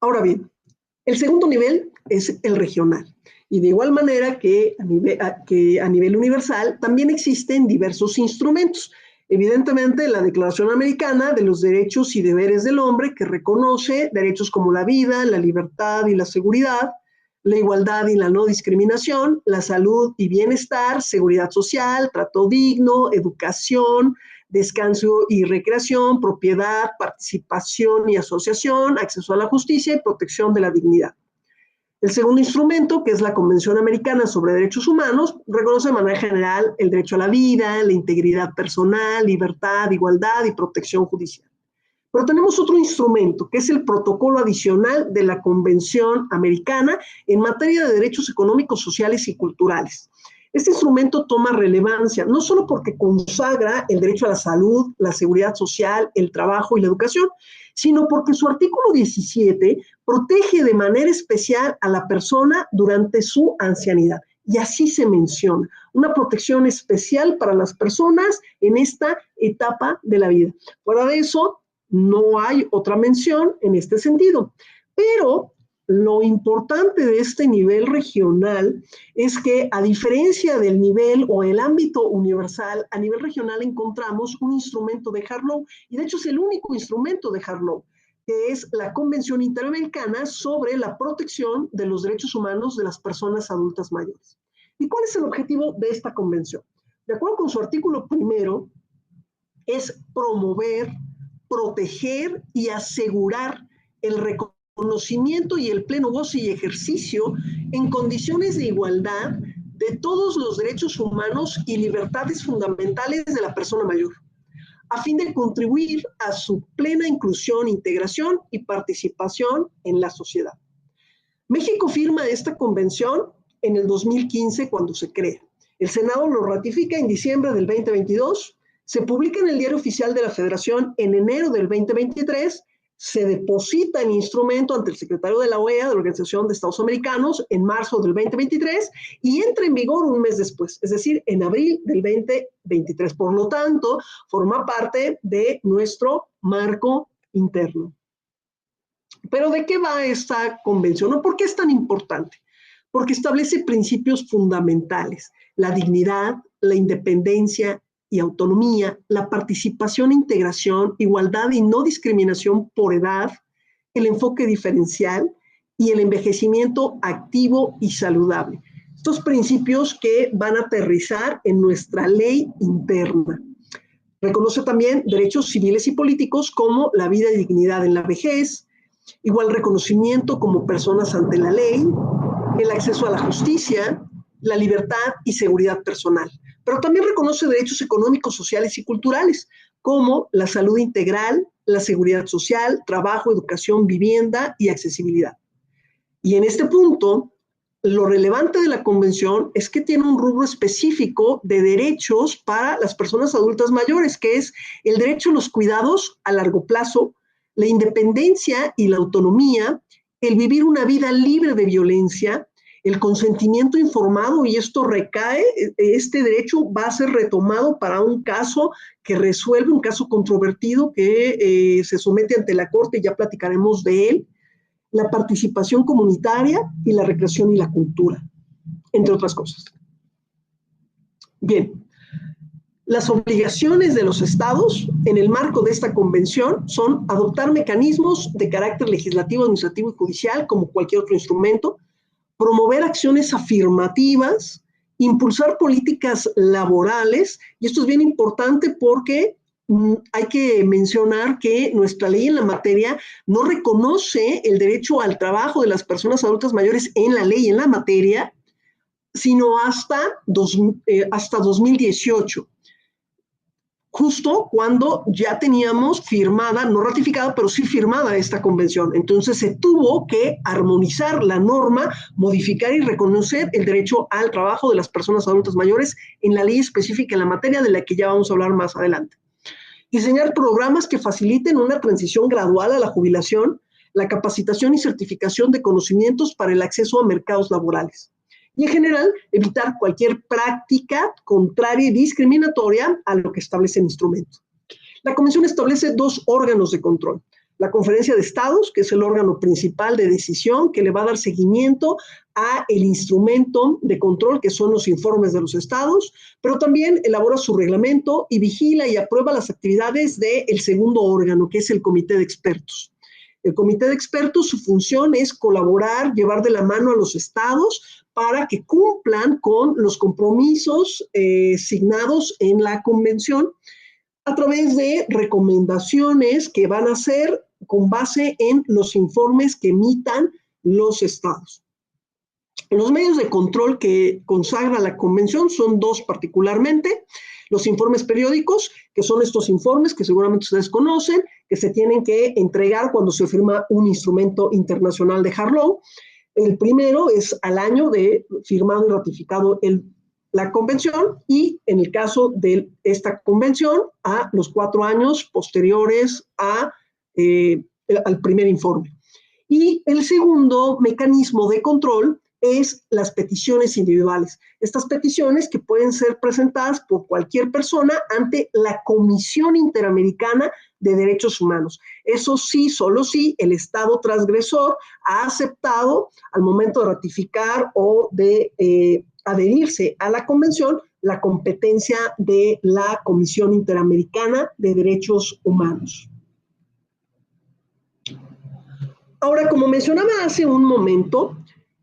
Ahora bien, el segundo nivel es el regional. Y de igual manera que a nivel universal, también existen diversos instrumentos. Evidentemente, la Declaración Americana de los Derechos y Deberes del Hombre, que reconoce derechos como la vida, la libertad y la seguridad, la igualdad y la no discriminación, la salud y bienestar, seguridad social, trato digno, educación, descanso y recreación, propiedad, participación y asociación, acceso a la justicia y protección de la dignidad. El segundo instrumento, que es la Convención Americana sobre Derechos Humanos, reconoce de manera general el derecho a la vida, la integridad personal, libertad, igualdad y protección judicial. Pero tenemos otro instrumento, que es el protocolo adicional de la Convención Americana en materia de derechos económicos, sociales y culturales. Este instrumento toma relevancia, no solo porque consagra el derecho a la salud, la seguridad social, el trabajo y la educación, sino porque su artículo 17 protege de manera especial a la persona durante su ancianidad. Y así se menciona, una protección especial para las personas en esta etapa de la vida. Fuera de eso, no hay otra mención en este sentido. Pero lo importante de este nivel regional es que, a diferencia del nivel o el ámbito universal, a nivel regional encontramos un instrumento de hard law, y de hecho es el único instrumento de hard law, que es la Convención Interamericana sobre la protección de los derechos humanos de las personas adultas mayores. ¿Y cuál es el objetivo de esta convención? De acuerdo con su artículo primero, es promover, proteger y asegurar el reconocimiento y el pleno goce y ejercicio en condiciones de igualdad de todos los derechos humanos y libertades fundamentales de la persona mayor, a fin de contribuir a su plena inclusión, integración y participación en la sociedad. México firma esta convención en el 2015 cuando se crea. El Senado lo ratifica en diciembre del 2022, se publica en el Diario Oficial de la Federación en enero del 2023, se deposita el instrumento ante el secretario de la OEA, de la Organización de Estados Americanos, en marzo del 2023 y entra en vigor un mes después, es decir, en abril del 2023. Por lo tanto, forma parte de nuestro marco interno. Pero ¿de qué va esta convención? ¿Por qué es tan importante? Porque establece principios fundamentales: la dignidad, la independencia y autonomía, la participación e integración, igualdad y no discriminación por edad, el enfoque diferencial y el envejecimiento activo y saludable. Estos principios que van a aterrizar en nuestra ley interna. Reconoce también derechos civiles y políticos como la vida y dignidad en la vejez, igual reconocimiento como personas ante la ley, el acceso a la justicia, la libertad y seguridad personal. Pero también reconoce derechos económicos, sociales y culturales, como la salud integral, la seguridad social, trabajo, educación, vivienda y accesibilidad. Y en este punto, lo relevante de la convención es que tiene un rubro específico de derechos para las personas adultas mayores, que es el derecho a los cuidados a largo plazo, la independencia y la autonomía, el vivir una vida libre de violencia, el consentimiento informado, y esto recae, este derecho va a ser retomado para un caso que resuelve, un caso controvertido que se somete ante la Corte, ya platicaremos de él, la participación comunitaria y la recreación y la cultura, entre otras cosas. Bien, las obligaciones de los estados en el marco de esta convención son adoptar mecanismos de carácter legislativo, administrativo y judicial, como cualquier otro instrumento, promover acciones afirmativas, impulsar políticas laborales, y esto es bien importante porque hay que mencionar que nuestra ley en la materia no reconoce el derecho al trabajo de las personas adultas mayores en la ley en la materia, sino hasta 2018. Justo cuando ya teníamos firmada, no ratificada, pero sí firmada esta convención. Entonces se tuvo que armonizar la norma, modificar y reconocer el derecho al trabajo de las personas adultas mayores en la ley específica en la materia, de la que ya vamos a hablar más adelante. Diseñar programas que faciliten una transición gradual a la jubilación, la capacitación y certificación de conocimientos para el acceso a mercados laborales. Y en general, evitar cualquier práctica contraria y discriminatoria a lo que establece el instrumento. La Convención establece 2 órganos de control. La Conferencia de Estados, que es el órgano principal de decisión que le va a dar seguimiento a el instrumento de control, que son los informes de los estados, pero también elabora su reglamento y vigila y aprueba las actividades del segundo órgano, que es el Comité de Expertos. El comité de expertos, su función es colaborar, llevar de la mano a los estados para que cumplan con los compromisos signados en la convención a través de recomendaciones que van a ser con base en los informes que emitan los estados. Los medios de control que consagra la convención son dos particularmente: los informes periódicos, que son estos informes que seguramente ustedes conocen, que se tienen que entregar cuando se firma un instrumento internacional de hard law. El primero es al año de firmado y ratificado la convención, y en el caso de esta convención, a los 4 años posteriores al primer informe. Y el segundo mecanismo de control es las peticiones individuales. Estas peticiones que pueden ser presentadas por cualquier persona ante la Comisión Interamericana de Derechos Humanos. Eso sí, solo si el Estado transgresor ha aceptado al momento de ratificar o de adherirse a la convención la competencia de la Comisión Interamericana de Derechos Humanos. Ahora, como mencionaba hace un momento,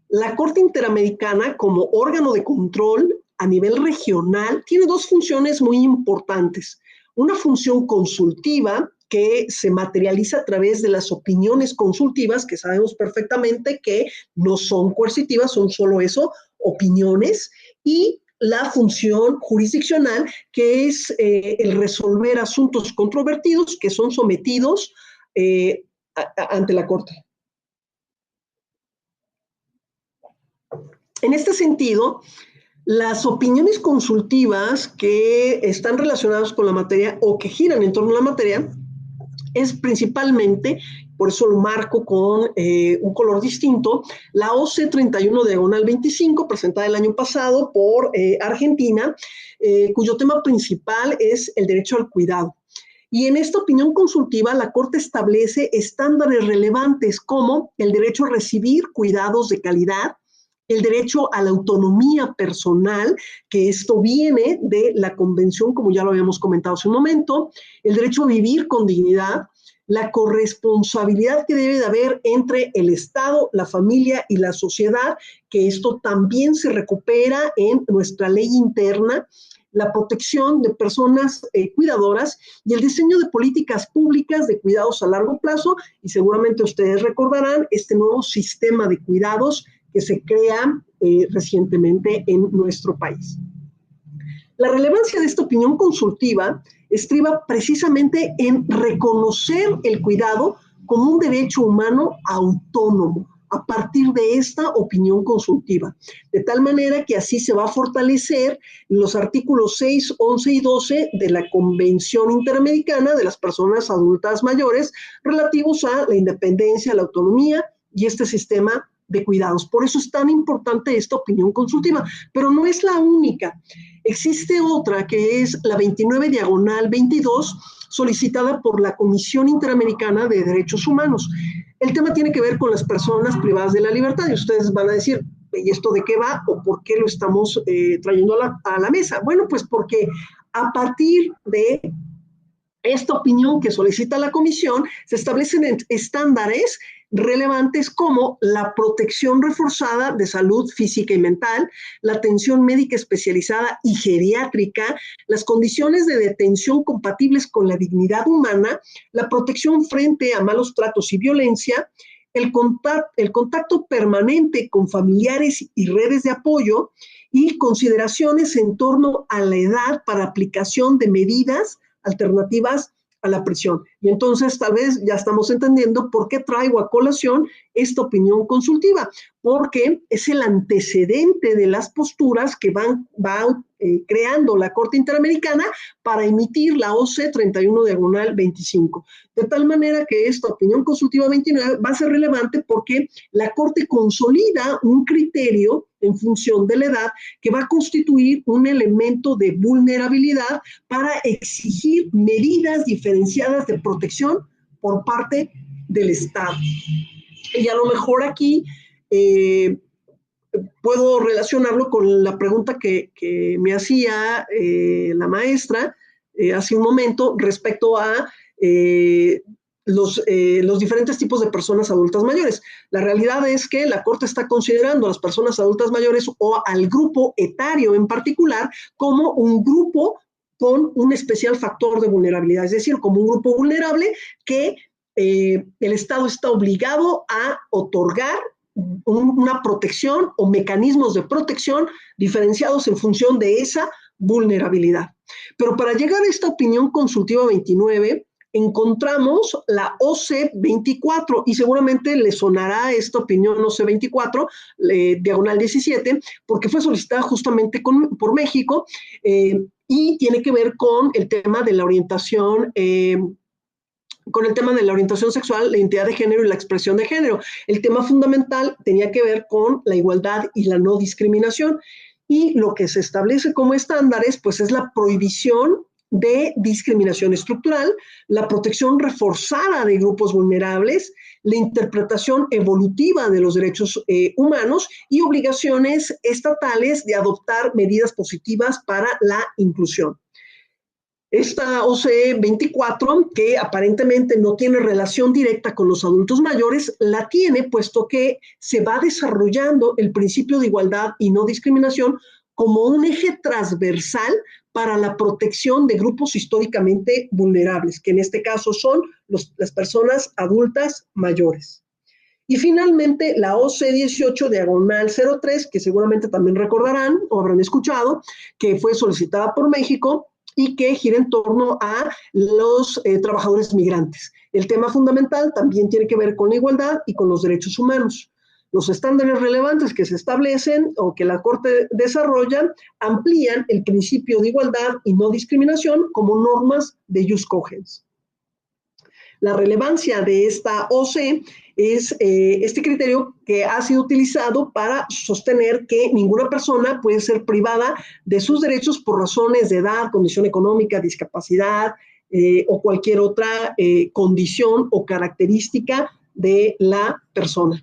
la Corte Interamericana, como órgano de control a nivel regional, tiene dos funciones muy importantes. Una función consultiva, que se materializa a través de las opiniones consultivas, que sabemos perfectamente que no son coercitivas, son solo eso, opiniones, y la función jurisdiccional, que es el resolver asuntos controvertidos que son sometidos ante la Corte. En este sentido, las opiniones consultivas que están relacionadas con la materia o que giran en torno a la materia es principalmente, por eso lo marco con un color distinto, la OC 31/25, presentada el año pasado por Argentina, cuyo tema principal es el derecho al cuidado. Y en esta opinión consultiva, la Corte establece estándares relevantes como el derecho a recibir cuidados de calidad, el derecho a la autonomía personal, que esto viene de la Convención, como ya lo habíamos comentado hace un momento, el derecho a vivir con dignidad, la corresponsabilidad que debe de haber entre el Estado, la familia y la sociedad, que esto también se recupera en nuestra ley interna, la protección de personas cuidadoras y el diseño de políticas públicas de cuidados a largo plazo, y seguramente ustedes recordarán este nuevo sistema de cuidados que se crea recientemente en nuestro país. La relevancia de esta opinión consultiva estriba precisamente en reconocer el cuidado como un derecho humano autónomo a partir de esta opinión consultiva, de tal manera que así se va a fortalecer los artículos 6, 11 y 12 de la Convención Interamericana de las Personas Adultas Mayores relativos a la independencia, la autonomía y este sistema de cuidados. Por eso es tan importante esta opinión consultiva, pero no es la única. Existe otra que es la 29/22, solicitada por la Comisión Interamericana de Derechos Humanos. El tema tiene que ver con las personas privadas de la libertad, y ustedes van a decir, ¿y esto de qué va o por qué lo estamos trayendo a la mesa? Bueno, pues porque a partir de esta opinión que solicita la Comisión, se establecen estándares relevantes como la protección reforzada de salud física y mental, la atención médica especializada y geriátrica, las condiciones de detención compatibles con la dignidad humana, la protección frente a malos tratos y violencia, el contacto permanente con familiares y redes de apoyo, y consideraciones en torno a la edad para aplicación de medidas alternativas a la prisión. Y entonces tal vez ya estamos entendiendo por qué traigo a colación esta opinión consultiva, porque es el antecedente de las posturas que va creando la Corte Interamericana para emitir la OC 31/25. De tal manera que esta opinión consultiva 29 va a ser relevante porque la Corte consolida un criterio en función de la edad que va a constituir un elemento de vulnerabilidad para exigir medidas diferenciadas de protección por parte del Estado. Y a lo mejor aquí puedo relacionarlo con la pregunta que me hacía la maestra hace un momento respecto a los diferentes tipos de personas adultas mayores. La realidad es que la Corte está considerando a las personas adultas mayores o al grupo etario en particular como un grupo con un especial factor de vulnerabilidad, es decir, como un grupo vulnerable que el Estado está obligado a otorgar una protección o mecanismos de protección diferenciados en función de esa vulnerabilidad. Pero para llegar a esta opinión consultiva 29, encontramos la OC 24 y seguramente le sonará esta opinión OC 24, diagonal 17, porque fue solicitada justamente por México y tiene que ver con el tema de la orientación sexual, la identidad de género y la expresión de género. El tema fundamental tenía que ver con la igualdad y la no discriminación. Y lo que se establece como estándares, pues es la prohibición de discriminación estructural, la protección reforzada de grupos vulnerables, la interpretación evolutiva de los derechos humanos y obligaciones estatales de adoptar medidas positivas para la inclusión. Esta OCE 24, que aparentemente no tiene relación directa con los adultos mayores, la tiene puesto que se va desarrollando el principio de igualdad y no discriminación como un eje transversal para la protección de grupos históricamente vulnerables, que en este caso son las personas adultas mayores. Y finalmente, la OC 18 diagonal 03, que seguramente también recordarán o habrán escuchado, que fue solicitada por México y que gira en torno a los trabajadores migrantes. El tema fundamental también tiene que ver con la igualdad y con los derechos humanos. Los estándares relevantes que se establecen o que la Corte desarrolla amplían el principio de igualdad y no discriminación como normas de jus cogens. La relevancia de esta OC es este criterio que ha sido utilizado para sostener que ninguna persona puede ser privada de sus derechos por razones de edad, condición económica, discapacidad o cualquier otra condición o característica de la persona.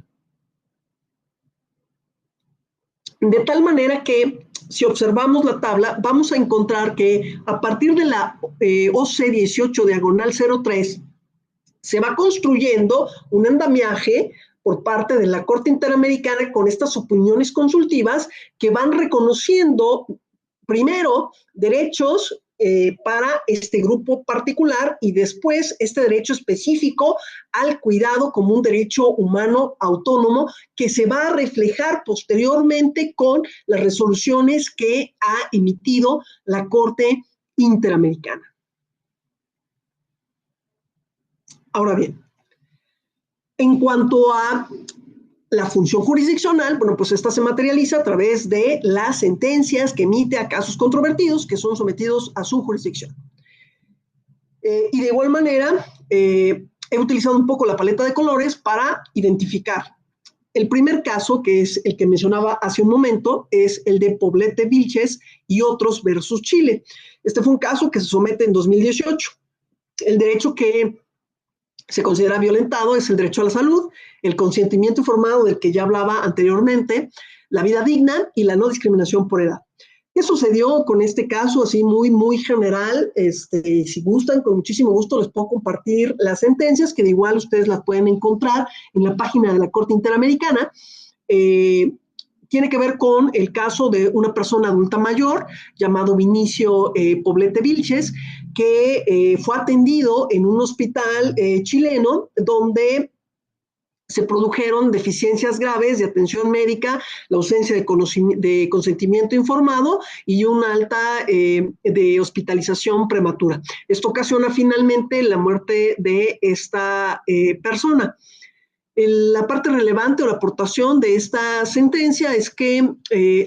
De tal manera que, si observamos la tabla, vamos a encontrar que a partir de la OC 18 diagonal 03, se va construyendo un andamiaje por parte de la Corte Interamericana con estas opiniones consultivas que van reconociendo, primero, derechos para este grupo particular y después este derecho específico al cuidado como un derecho humano autónomo que se va a reflejar posteriormente con las resoluciones que ha emitido la Corte Interamericana. Ahora bien, en cuanto a la función jurisdiccional, bueno, pues esta se materializa a través de las sentencias que emite a casos controvertidos que son sometidos a su jurisdicción. Y de igual manera, he utilizado un poco la paleta de colores para identificar. El primer caso, que es el que mencionaba hace un momento, es el de Poblete Vilches y otros versus Chile. Este fue un caso que se somete en 2018. El derecho que se considera violentado es el derecho a la salud, el consentimiento informado del que ya hablaba anteriormente, la vida digna y la no discriminación por edad. ¿Qué sucedió con este caso así muy general? Si gustan, con muchísimo gusto les puedo compartir las sentencias, que de igual ustedes las pueden encontrar en la página de la Corte Interamericana. Tiene que ver con el caso de una persona adulta mayor llamado Vinicio Poblete Vilches, que fue atendido en un hospital chileno donde se produjeron deficiencias graves de atención médica, la ausencia de consentimiento informado y una alta de hospitalización prematura. Esto ocasiona finalmente la muerte de esta persona. La parte relevante o la aportación de esta sentencia es que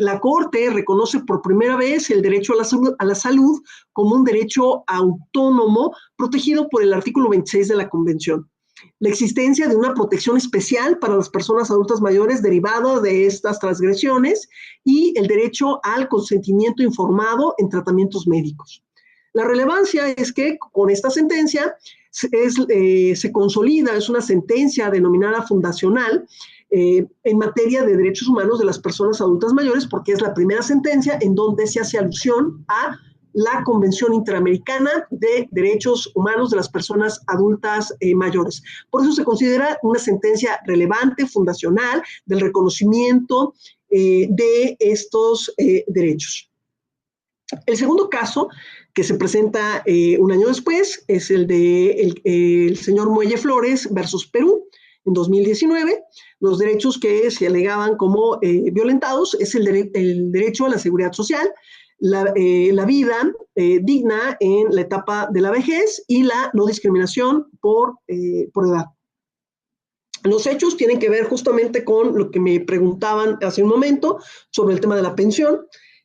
la Corte reconoce por primera vez el derecho a la salud como un derecho autónomo protegido por el artículo 26 de la Convención. La existencia de una protección especial para las personas adultas mayores derivada de estas transgresiones y el derecho al consentimiento informado en tratamientos médicos. La relevancia es que con esta sentencia se consolida, es una sentencia denominada fundacional en materia de derechos humanos de las personas adultas mayores, porque es la primera sentencia en donde se hace alusión a la Convención Interamericana de Derechos Humanos de las Personas Adultas Mayores. Por eso se considera una sentencia relevante, fundacional, del reconocimiento de estos derechos. El segundo caso que se presenta un año después es el de el señor Muelle Flores versus Perú. En 2019, los derechos que se alegaban como violentados es el derecho a la seguridad social, la vida digna en la etapa de la vejez y la no discriminación por edad. Los hechos tienen que ver justamente con lo que me preguntaban hace un momento sobre el tema de la pensión.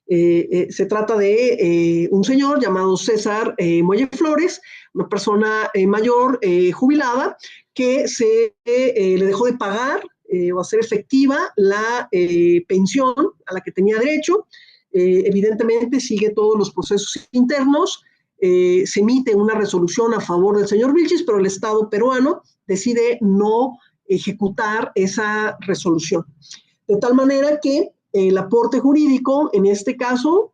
Se trata de un señor llamado César Muelle Flores, una persona mayor jubilada que le dejó de pagar o hacer efectiva la pensión a la que tenía derecho. Evidentemente sigue todos los procesos internos, se emite una resolución a favor del señor Vilchis, pero el Estado peruano decide no ejecutar esa resolución. De tal manera que el aporte jurídico en este caso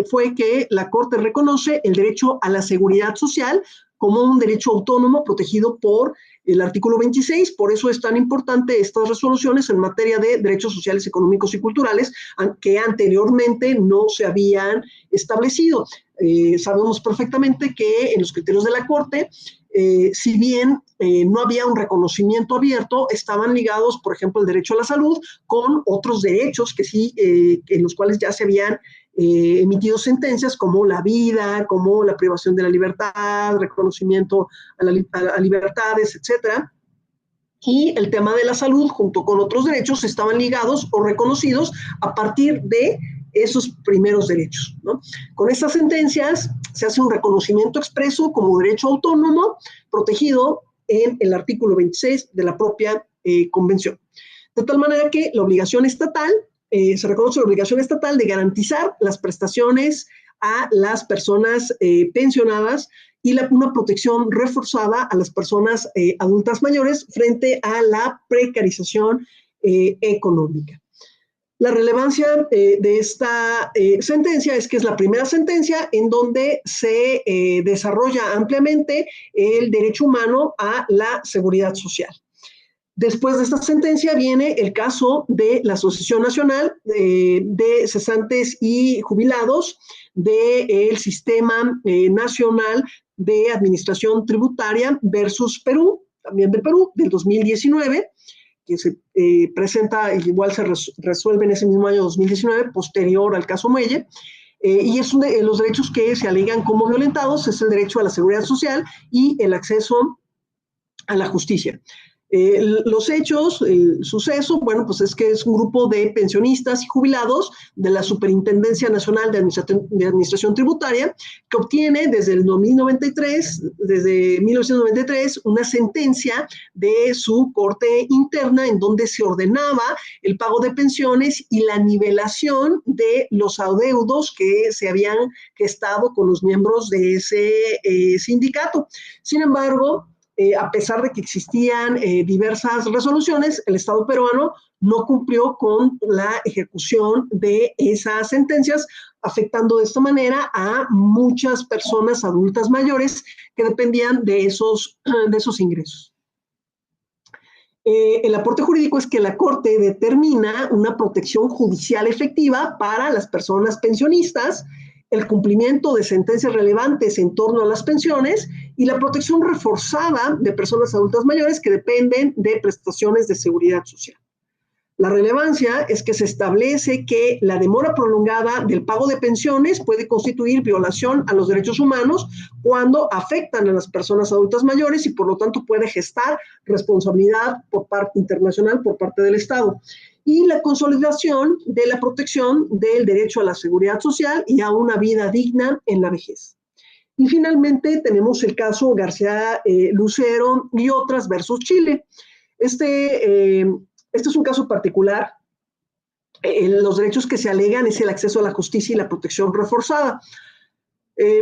fue que la Corte reconoce el derecho a la seguridad social como un derecho autónomo protegido por el artículo 26, por eso es tan importante estas resoluciones en materia de derechos sociales, económicos y culturales que anteriormente no se habían establecido. Sabemos perfectamente que en los criterios de la Corte, si bien no había un reconocimiento abierto, estaban ligados, por ejemplo, el derecho a la salud con otros derechos que sí, en los cuales ya se habían emitido sentencias como la vida, como la privación de la libertad, reconocimiento a libertades, etc. Y el tema de la salud, junto con otros derechos, estaban ligados o reconocidos a partir de esos primeros derechos, ¿no? Con estas sentencias se hace un reconocimiento expreso como derecho autónomo protegido en el artículo 26 de la propia convención. De tal manera que la obligación estatal, se reconoce la obligación estatal de garantizar las prestaciones a las personas pensionadas y una protección reforzada a las personas adultas mayores frente a la precarización económica. La relevancia de esta sentencia es que es la primera sentencia en donde se desarrolla ampliamente el derecho humano a la seguridad social. Después de esta sentencia viene el caso de la Asociación Nacional de Cesantes y Jubilados del Sistema Nacional de Administración Tributaria versus Perú, también de Perú, del 2019, que se presenta, igual se resuelve en ese mismo año 2019, posterior al caso Muelle, y es uno de los derechos que se alegan como violentados, es el derecho a la seguridad social y el acceso a la justicia. Los hechos, el suceso, bueno, pues es que es un grupo de pensionistas y jubilados de la Superintendencia Nacional de Administración Tributaria que obtiene desde 1993, una sentencia de su corte interna en donde se ordenaba el pago de pensiones y la nivelación de los adeudos que se habían gestado con los miembros de ese sindicato. Sin embargo, a pesar de que existían diversas resoluciones, el Estado peruano no cumplió con la ejecución de esas sentencias, afectando de esta manera a muchas personas adultas mayores que dependían de esos ingresos. El aporte jurídico es que la Corte determina una protección judicial efectiva para las personas pensionistas, el cumplimiento de sentencias relevantes en torno a las pensiones y la protección reforzada de personas adultas mayores que dependen de prestaciones de seguridad social. La relevancia es que se establece que la demora prolongada del pago de pensiones puede constituir violación a los derechos humanos cuando afectan a las personas adultas mayores y por lo tanto puede gestar responsabilidad por parte internacional por parte del Estado. Y la consolidación de la protección del derecho a la seguridad social y a una vida digna en la vejez. Y finalmente tenemos el caso García Lucero y otras versus Chile. Este es un caso particular. Los derechos que se alegan es el acceso a la justicia y la protección reforzada.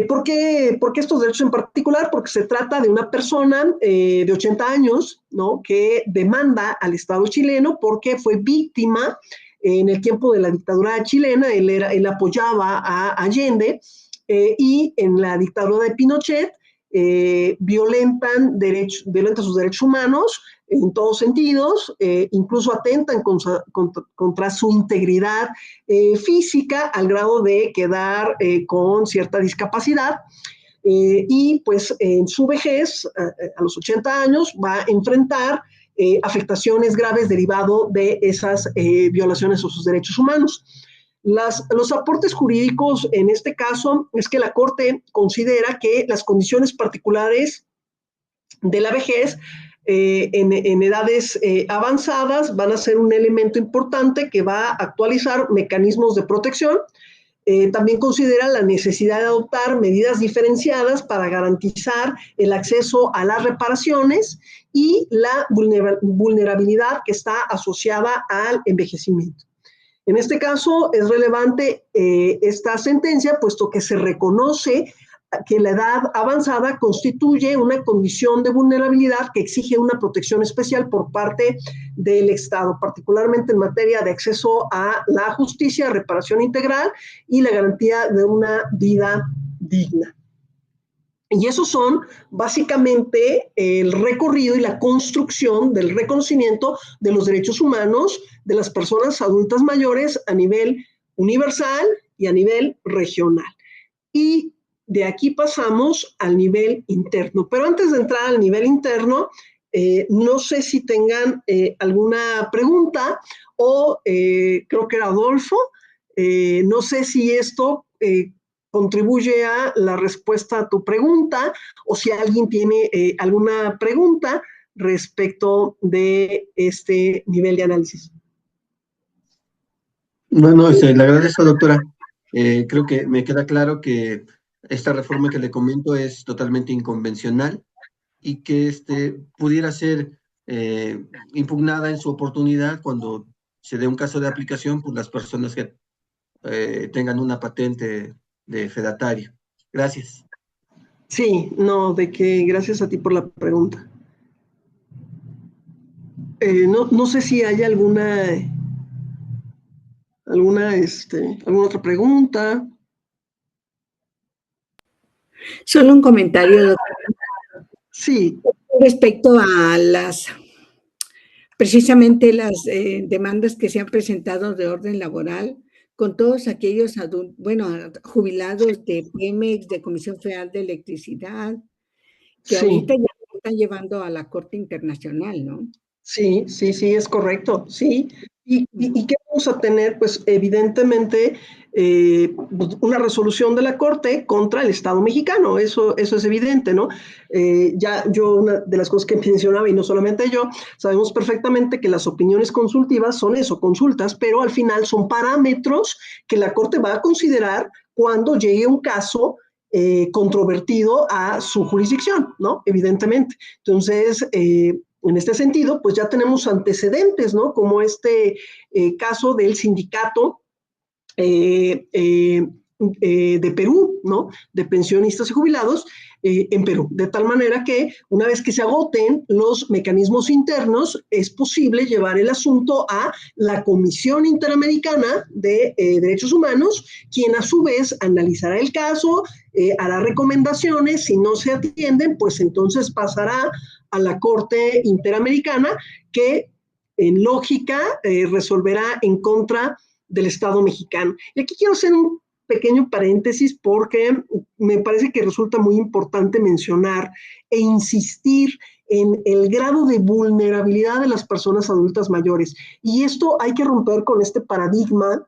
¿Por qué estos derechos en particular? Porque se trata de una persona de 80 años, ¿no?, que demanda al Estado chileno porque fue víctima en el tiempo de la dictadura chilena. Él apoyaba a Allende y en la dictadura de Pinochet violentan sus derechos humanos en todos sentidos, incluso atentan contra su integridad física al grado de quedar con cierta discapacidad. Y pues en su vejez, a los 80 años, va a enfrentar afectaciones graves derivado de esas violaciones a sus derechos humanos. Los aportes jurídicos en este caso es que la Corte considera que las condiciones particulares de la vejez en edades avanzadas van a ser un elemento importante que va a actualizar mecanismos de protección. También considera la necesidad de adoptar medidas diferenciadas para garantizar el acceso a las reparaciones y la vulnerabilidad que está asociada al envejecimiento. En este caso es relevante esta sentencia, puesto que se reconoce que la edad avanzada constituye una condición de vulnerabilidad que exige una protección especial por parte del Estado, particularmente en materia de acceso a la justicia, reparación integral y la garantía de una vida digna. Y esos son básicamente el recorrido y la construcción del reconocimiento de los derechos humanos de las personas adultas mayores a nivel universal y a nivel regional. Y de aquí pasamos al nivel interno. Pero antes de entrar al nivel interno, no sé si tengan alguna pregunta o creo que era Adolfo. No sé si esto contribuye a la respuesta a tu pregunta o si alguien tiene alguna pregunta respecto de este nivel de análisis. Bueno, le agradezco, doctora. Creo que me queda claro que esta reforma que le comento es totalmente inconvencional y que pudiera ser impugnada en su oportunidad cuando se dé un caso de aplicación por las personas que tengan una patente de fedatario. Gracias. Sí, no, de que gracias a ti por la pregunta. No sé si hay alguna otra pregunta. Solo un comentario, doctor. Sí. Respecto a precisamente las demandas que se han presentado de orden laboral con todos aquellos jubilados de Pemex, de Comisión Federal de Electricidad, que ahorita ya se están llevando a la Corte Internacional, ¿no? Sí, es correcto, sí. ¿Y qué vamos a tener? Pues evidentemente una resolución de la Corte contra el Estado mexicano, eso es evidente, ¿no? Una de las cosas que mencionaba, y no solamente yo, sabemos perfectamente que las opiniones consultivas son eso, consultas, pero al final son parámetros que la Corte va a considerar cuando llegue un caso controvertido a su jurisdicción, ¿no? Evidentemente. Entonces, en este sentido, pues ya tenemos antecedentes, ¿no? Como este caso del sindicato de Perú, ¿no? De pensionistas y jubilados en Perú. De tal manera que una vez que se agoten los mecanismos internos, es posible llevar el asunto a la Comisión Interamericana de Derechos Humanos, quien a su vez analizará el caso, hará recomendaciones. Si no se atienden, pues entonces pasará a la Corte Interamericana, que en lógica resolverá en contra del Estado mexicano. Y aquí quiero hacer un pequeño paréntesis porque me parece que resulta muy importante mencionar e insistir en el grado de vulnerabilidad de las personas adultas mayores. Y esto hay que romper con este paradigma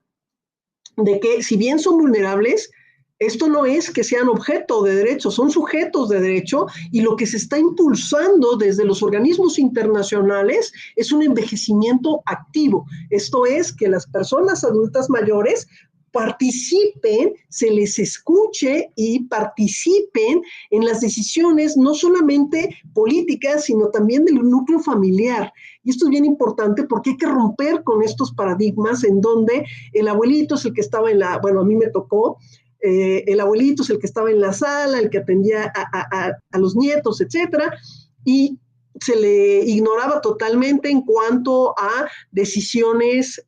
de que si bien son vulnerables, esto no es que sean objeto de derecho, son sujetos de derecho, y lo que se está impulsando desde los organismos internacionales es un envejecimiento activo. Esto es, que las personas adultas mayores participen, se les escuche y participen en las decisiones no solamente políticas, sino también del núcleo familiar. Y esto es bien importante porque hay que romper con estos paradigmas en donde el abuelito es el que estaba a mí me tocó, el abuelito es el que estaba en la sala, el que atendía a los nietos, etcétera, y se le ignoraba totalmente en cuanto a decisiones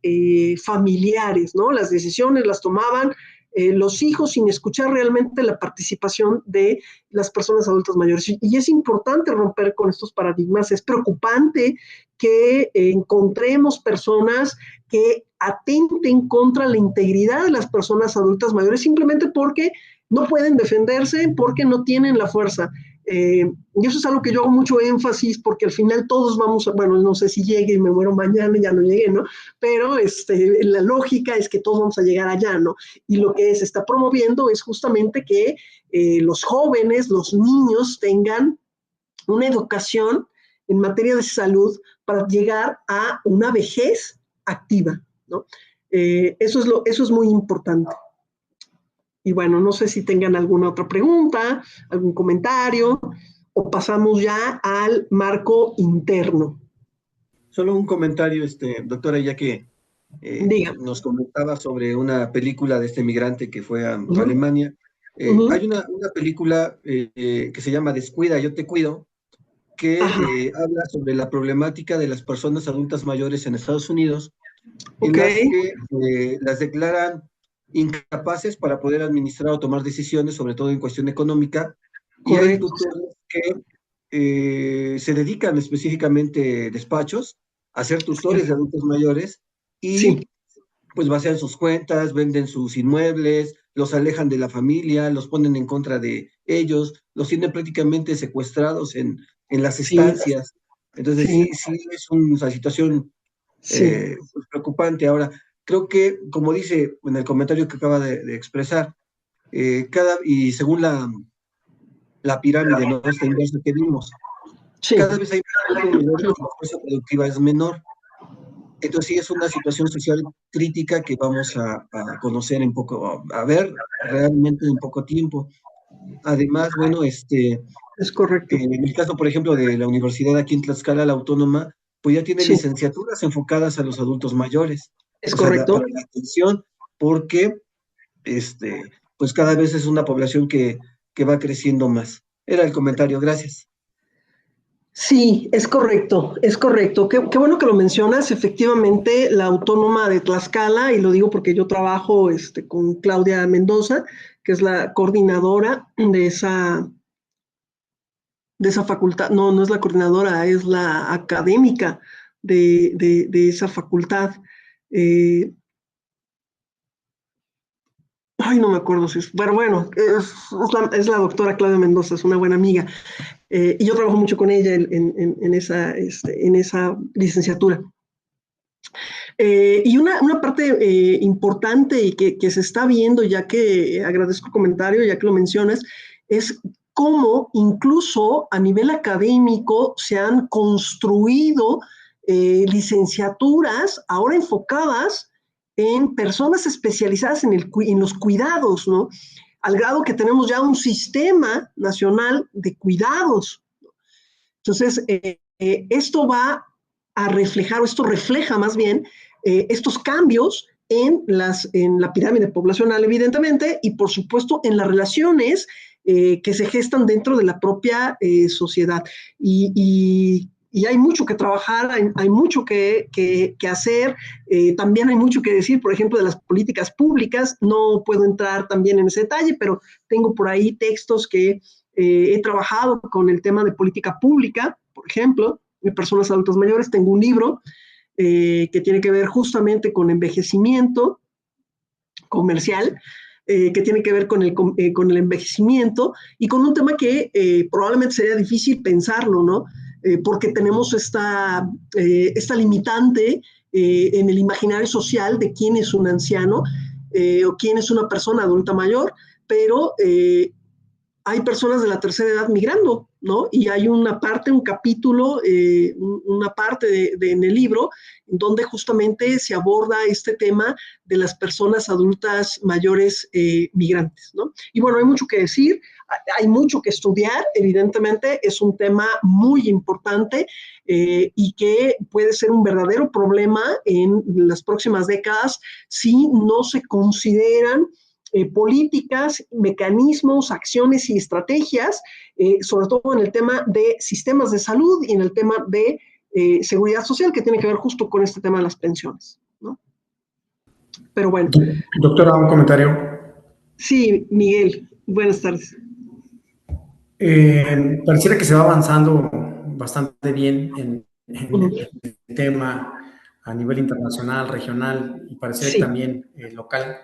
familiares, ¿no? Las decisiones las tomaban los hijos sin escuchar realmente la participación de las personas adultas mayores. Y es importante romper con estos paradigmas. Es preocupante que encontremos personas que atenten contra la integridad de las personas adultas mayores simplemente porque no pueden defenderse, porque no tienen la fuerza. Y eso es algo que yo hago mucho énfasis, porque al final todos vamos a, bueno, no sé si llegue y me muero mañana, ya no llegué, ¿no? Pero la lógica es que todos vamos a llegar allá, ¿no? Y lo que se está promoviendo es justamente que los jóvenes, los niños tengan una educación en materia de salud para llegar a una vejez activa, ¿no? Eso es muy importante. Y bueno, no sé si tengan alguna otra pregunta, algún comentario, o pasamos ya al marco interno. Solo un comentario, doctora, ya que nos comentaba sobre una película de este migrante que fue a Alemania. Hay una película que se llama Descuida, yo te cuido, que habla sobre la problemática de las personas adultas mayores en Estados Unidos, en las que las declaran incapaces para poder administrar o tomar decisiones, sobre todo en cuestión económica, y hay tutores que se dedican específicamente despachos a ser tutores de adultos mayores y pues vacian sus cuentas, venden sus inmuebles, los alejan de la familia, los ponen en contra de ellos, los tienen prácticamente secuestrados en las estancias. Entonces sí es una situación pues, preocupante. Ahora, creo que, como dice en el comentario que acaba de expresar, y según la pirámide, ¿no? Esta inversa que vimos, cada vez hay más menores, la fuerza productiva es menor. Entonces sí es una situación social crítica que vamos a conocer a ver realmente en poco tiempo. Además, bueno, es correcto. En el caso, por ejemplo, de la universidad aquí en Tlaxcala, la Autónoma, pues ya tiene licenciaturas enfocadas a los adultos mayores. Es correcto. Para la atención, porque pues cada vez es una población que va creciendo más. Era el comentario, gracias. Sí, es correcto, es correcto. Qué bueno que lo mencionas. Efectivamente, la Autónoma de Tlaxcala, y lo digo porque yo trabajo con Claudia Mendoza, que es la coordinadora de esa facultad. No es la coordinadora, es la académica de esa facultad. No me acuerdo si es... Bueno, es la doctora Claudia Mendoza, es una buena amiga. Y yo trabajo mucho con ella en esa licenciatura. Y una parte importante y que se está viendo, ya que agradezco el comentario, ya que lo mencionas, es cómo incluso a nivel académico se han construido licenciaturas ahora enfocadas en personas especializadas en los cuidados, ¿no? Al grado que tenemos ya un sistema nacional de cuidados. Entonces, esto va a reflejar, o esto refleja más bien, estos cambios en la pirámide poblacional, evidentemente, y por supuesto en las relaciones que se gestan dentro de la propia sociedad. Y hay mucho que trabajar, hay mucho que hacer, también hay mucho que decir, por ejemplo, de las políticas públicas. No puedo entrar también en ese detalle, pero tengo por ahí textos que he trabajado con el tema de política pública, por ejemplo, de personas adultas mayores. Tengo un libro que tiene que ver justamente con envejecimiento comercial, que tiene que ver con el envejecimiento y con un tema que probablemente sería difícil pensarlo, ¿no? Porque tenemos esta limitante en el imaginario social de quién es un anciano o quién es una persona adulta mayor, pero hay personas de la tercera edad migrando, ¿no? Y hay una parte, un capítulo, una parte en el libro donde justamente se aborda este tema de las personas adultas mayores migrantes, ¿no? Y bueno, hay mucho que decir, hay mucho que estudiar, evidentemente es un tema muy importante y que puede ser un verdadero problema en las próximas décadas si no se consideran políticas, mecanismos, acciones y estrategias, sobre todo en el tema de sistemas de salud y en el tema de seguridad social, que tiene que ver justo con este tema de las pensiones, ¿no? Pero bueno. Doctora, un comentario. Sí, Miguel, buenas tardes. Pareciera que se va avanzando bastante bien en el tema a nivel internacional, regional y pareciera que Sí. también local.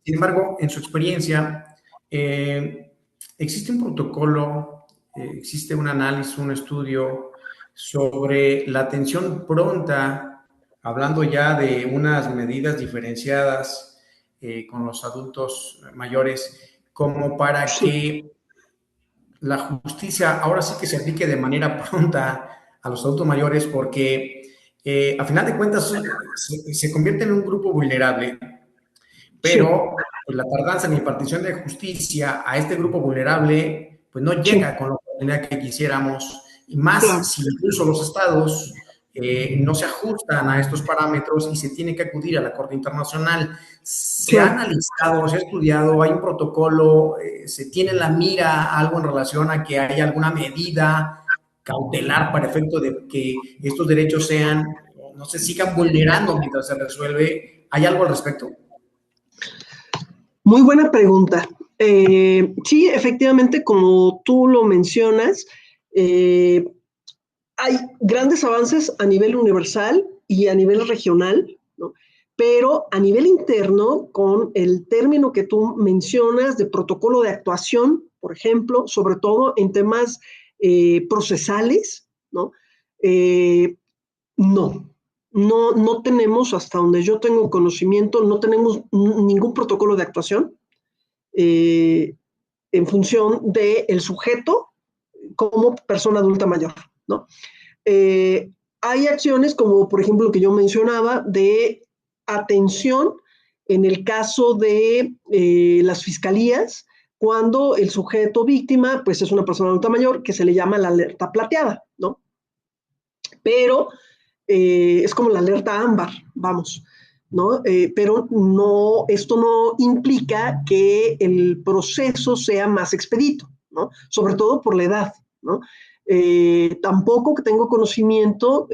Sin embargo, en su experiencia, ¿existe un protocolo, existe un análisis, un estudio sobre la atención pronta, hablando ya de unas medidas diferenciadas con los adultos mayores, como para que la justicia ahora sí que se aplique de manera pronta a los adultos mayores? Porque a final de cuentas se convierte en un grupo vulnerable, pero pues, la tardanza en la impartición de justicia a este grupo vulnerable pues no llega con la oportunidad que quisiéramos, y más si incluso los estados no se ajustan a estos parámetros y se tiene que acudir a la Corte Internacional. ¿Se ha analizado, se ha estudiado, hay un protocolo, se tiene en la mira algo en relación a que haya alguna medida cautelar para efecto de que estos derechos sean, no se sigan vulnerando mientras se resuelve? ¿Hay algo al respecto? Muy buena pregunta. Sí, efectivamente, como tú lo mencionas, hay grandes avances a nivel universal y a nivel regional, ¿no? Pero a nivel interno, con el término que tú mencionas de protocolo de actuación, por ejemplo, sobre todo en temas procesales, ¿no? No tenemos, hasta donde yo tengo conocimiento, no tenemos ningún protocolo de actuación en función del sujeto como persona adulta mayor, ¿no? Hay acciones como, por ejemplo, lo que yo mencionaba, de atención en el caso de las fiscalías, cuando el sujeto víctima, pues es una persona adulta mayor, que se le llama la alerta plateada, ¿no? Pero es como la alerta ámbar, vamos, ¿no? Pero no, esto no implica que el proceso sea más expedito, ¿no? Sobre todo por la edad, ¿no? Tampoco que tengo conocimiento,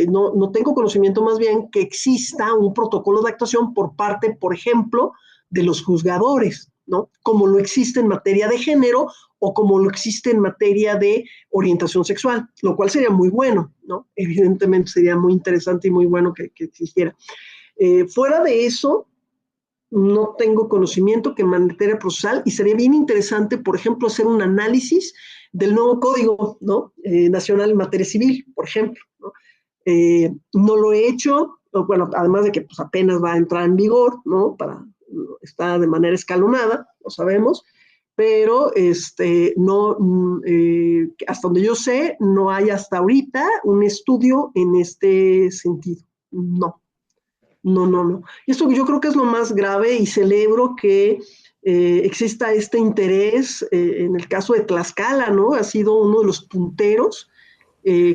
no tengo conocimiento más bien que exista un protocolo de actuación por parte, por ejemplo, de los juzgadores, ¿no? Como lo existe en materia de género o como lo existe en materia de orientación sexual, lo cual sería muy bueno, ¿no? Evidentemente sería muy interesante y muy bueno que existiera. Fuera de eso, no tengo conocimiento que en materia procesal, y sería bien interesante, por ejemplo, hacer un análisis del nuevo código, ¿no? Nacional en materia civil, por ejemplo, ¿no? No lo he hecho, bueno, además de que pues, apenas va a entrar en vigor, ¿no? Está de manera escalonada, lo sabemos, pero no, hasta donde yo sé, no hay hasta ahorita un estudio en este sentido. No. Y esto yo creo que es lo más grave, y celebro que exista este interés en el caso de Tlaxcala, ¿no? Ha sido uno de los punteros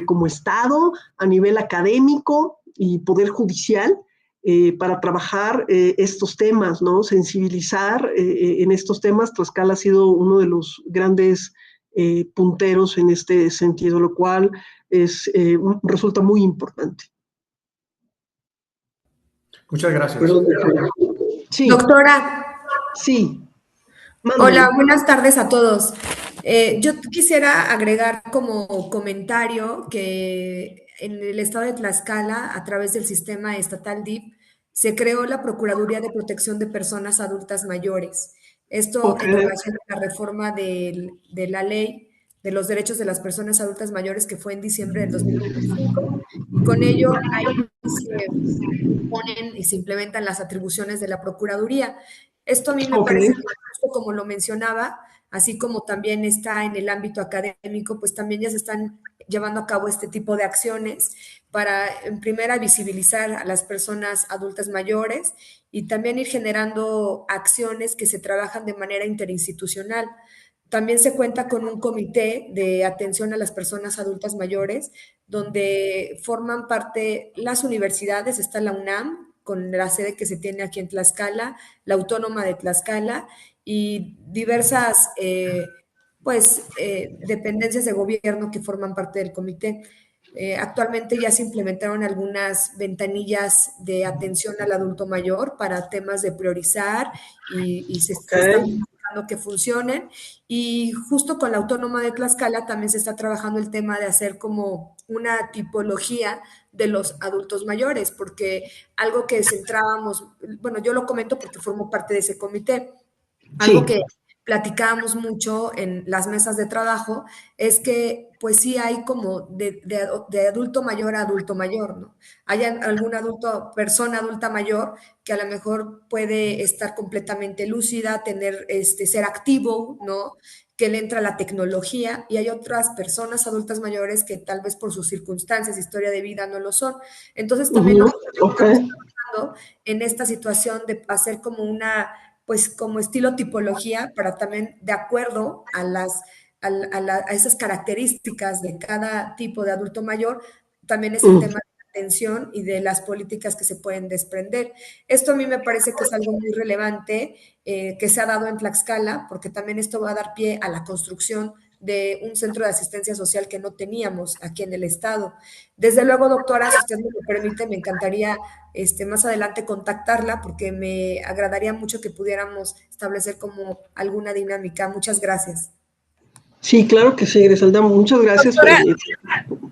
como Estado, a nivel académico y poder judicial, para trabajar estos temas, ¿no? Sensibilizar en estos temas. Tlaxcala ha sido uno de los grandes punteros en este sentido, lo cual resulta muy importante. Muchas gracias. Sí. Doctora. Sí. Mándame. Hola, buenas tardes a todos. Yo quisiera agregar como comentario que en el estado de Tlaxcala, a través del sistema estatal DIF, se creó la Procuraduría de Protección de Personas Adultas Mayores. Esto en relación a la reforma de la ley de los derechos de las personas adultas mayores, que fue en diciembre del 2025, y con ello ahí se ponen y se implementan las atribuciones de la Procuraduría. Esto a mí me parece que, justo como lo mencionaba, así como también está en el ámbito académico, pues también ya se están llevando a cabo este tipo de acciones para, en primera, visibilizar a las personas adultas mayores y también ir generando acciones que se trabajan de manera interinstitucional. También se cuenta con un comité de atención a las personas adultas mayores, donde forman parte las universidades, está la UNAM, con la sede que se tiene aquí en Tlaxcala, la Autónoma de Tlaxcala y diversas dependencias de gobierno que forman parte del comité. Actualmente ya se implementaron algunas ventanillas de atención al adulto mayor para temas de priorizar y se están buscando que funcionen. Y justo con la Autónoma de Tlaxcala también se está trabajando el tema de hacer como una tipología de los adultos mayores, porque algo que centrábamos, bueno, yo lo comento porque formo parte de ese comité, algo que platicábamos mucho en las mesas de trabajo es que pues sí hay como de adulto mayor a adulto mayor, ¿no? Hay alguna persona adulta mayor que a lo mejor puede estar completamente lúcida, ser activo, ¿no? Que le entra la tecnología, y hay otras personas adultas mayores que tal vez por sus circunstancias, historia de vida, no lo son. Entonces también nosotros estamos trabajando en esta situación de hacer como pues como estilo tipología para también de acuerdo a esas características de cada tipo de adulto mayor, también es el tema de la atención y de las políticas que se pueden desprender. Esto a mí me parece que es algo muy relevante que se ha dado en Tlaxcala, porque también esto va a dar pie a la construcción de un centro de asistencia social que no teníamos aquí en el estado. Desde luego, doctora, si usted me lo permite, me encantaría más adelante contactarla, porque me agradaría mucho que pudiéramos establecer como alguna dinámica. Muchas gracias. Sí, claro que sí, Griselda, muchas gracias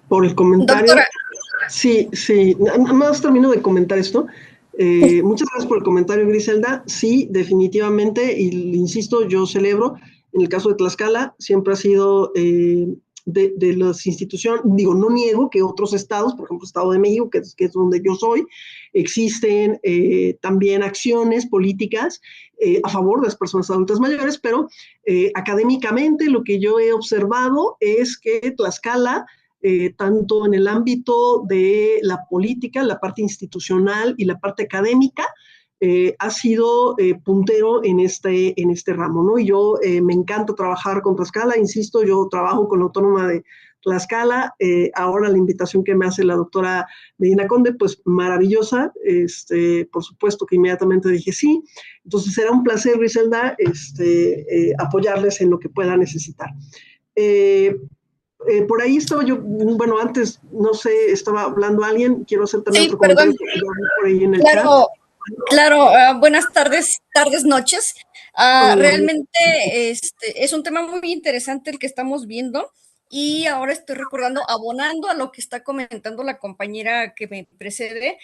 por el comentario. Doctora. Sí, nada más termino de comentar esto. Muchas gracias por el comentario, Griselda. Sí, definitivamente, y insisto, yo celebro, en el caso de Tlaxcala, siempre ha sido de las instituciones, digo, no niego que otros estados, por ejemplo, Estado de México, que es donde yo soy, existen también acciones políticas a favor de las personas adultas mayores, pero académicamente lo que yo he observado es que Tlaxcala, tanto en el ámbito de la política, la parte institucional y la parte académica, ha sido puntero en este ramo, ¿no? Y yo me encanta trabajar con Tlaxcala, insisto, yo trabajo con la Autónoma de Tlaxcala, ahora la invitación que me hace la doctora Medina Conde, pues maravillosa, por supuesto que inmediatamente dije sí, entonces será un placer, Griselda, apoyarles en lo que pueda necesitar. Por ahí estaba yo, bueno, antes, no sé, estaba hablando alguien, quiero hacer también otro comentario por ahí en el chat. Claro, buenas tardes, noches. Realmente es un tema muy interesante el que estamos viendo, y ahora estoy recordando, abonando a lo que está comentando la compañera que me precede,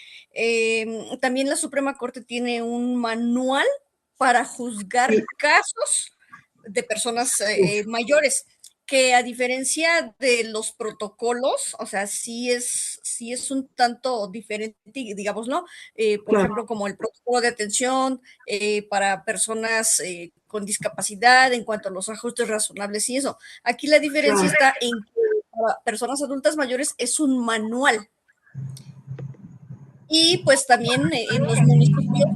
también la Suprema Corte tiene un manual para juzgar casos de personas mayores, que a diferencia de los protocolos, o sea, sí es un tanto diferente, digámoslo, por ejemplo, como el protocolo de atención para personas con discapacidad en cuanto a los ajustes razonables y eso. Aquí la diferencia está en que para personas adultas mayores es un manual. Y pues también en los municipios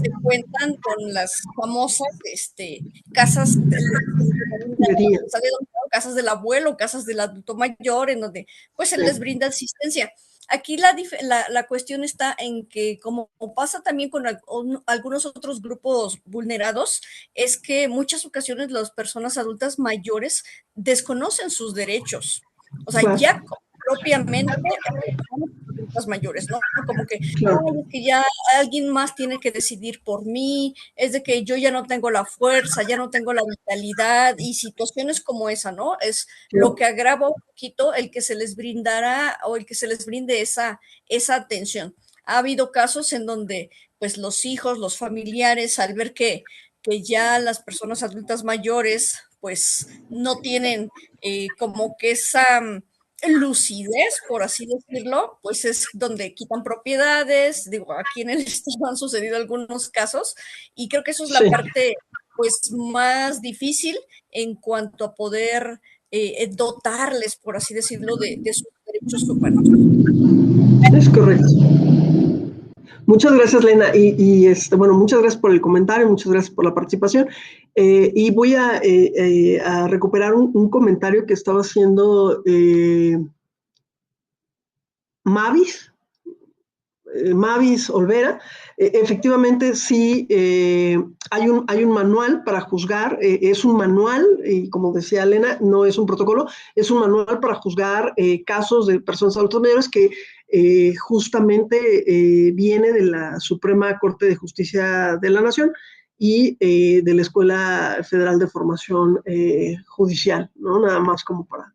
se cuentan con las famosas casas casas del abuelo, casas del adulto mayor, en donde pues se les brinda asistencia. Aquí la cuestión está en que, como pasa también con algunos otros grupos vulnerados, es que en muchas ocasiones las personas adultas mayores desconocen sus derechos. O sea, ya propiamente adultas mayores, ¿no? Como que, ay, es que ya alguien más tiene que decidir por mí, es de que yo ya no tengo la fuerza, ya no tengo la vitalidad, y situaciones como esa, ¿no? Es lo que agrava un poquito el que se les brindara o el que se les brinde esa atención. Ha habido casos en donde, pues, los hijos, los familiares, al ver que ya las personas adultas mayores, pues, no tienen como que esa lucidez, por así decirlo, pues es donde quitan propiedades. Digo, aquí en el estado han sucedido algunos casos, y creo que eso es la parte pues más difícil en cuanto a poder dotarles, por así decirlo, de sus derechos humanos. Es correcto. Muchas gracias, Lena, y bueno, muchas gracias por el comentario, muchas gracias por la participación, y voy a recuperar un comentario que estaba haciendo Mavis, Mavis Olvera, efectivamente sí hay un manual para juzgar, es un manual, y como decía Elena, no es un protocolo, es un manual para juzgar casos de personas adultas mayores que justamente viene de la Suprema Corte de Justicia de la Nación y de la Escuela Federal de Formación Judicial, ¿no? Nada más como para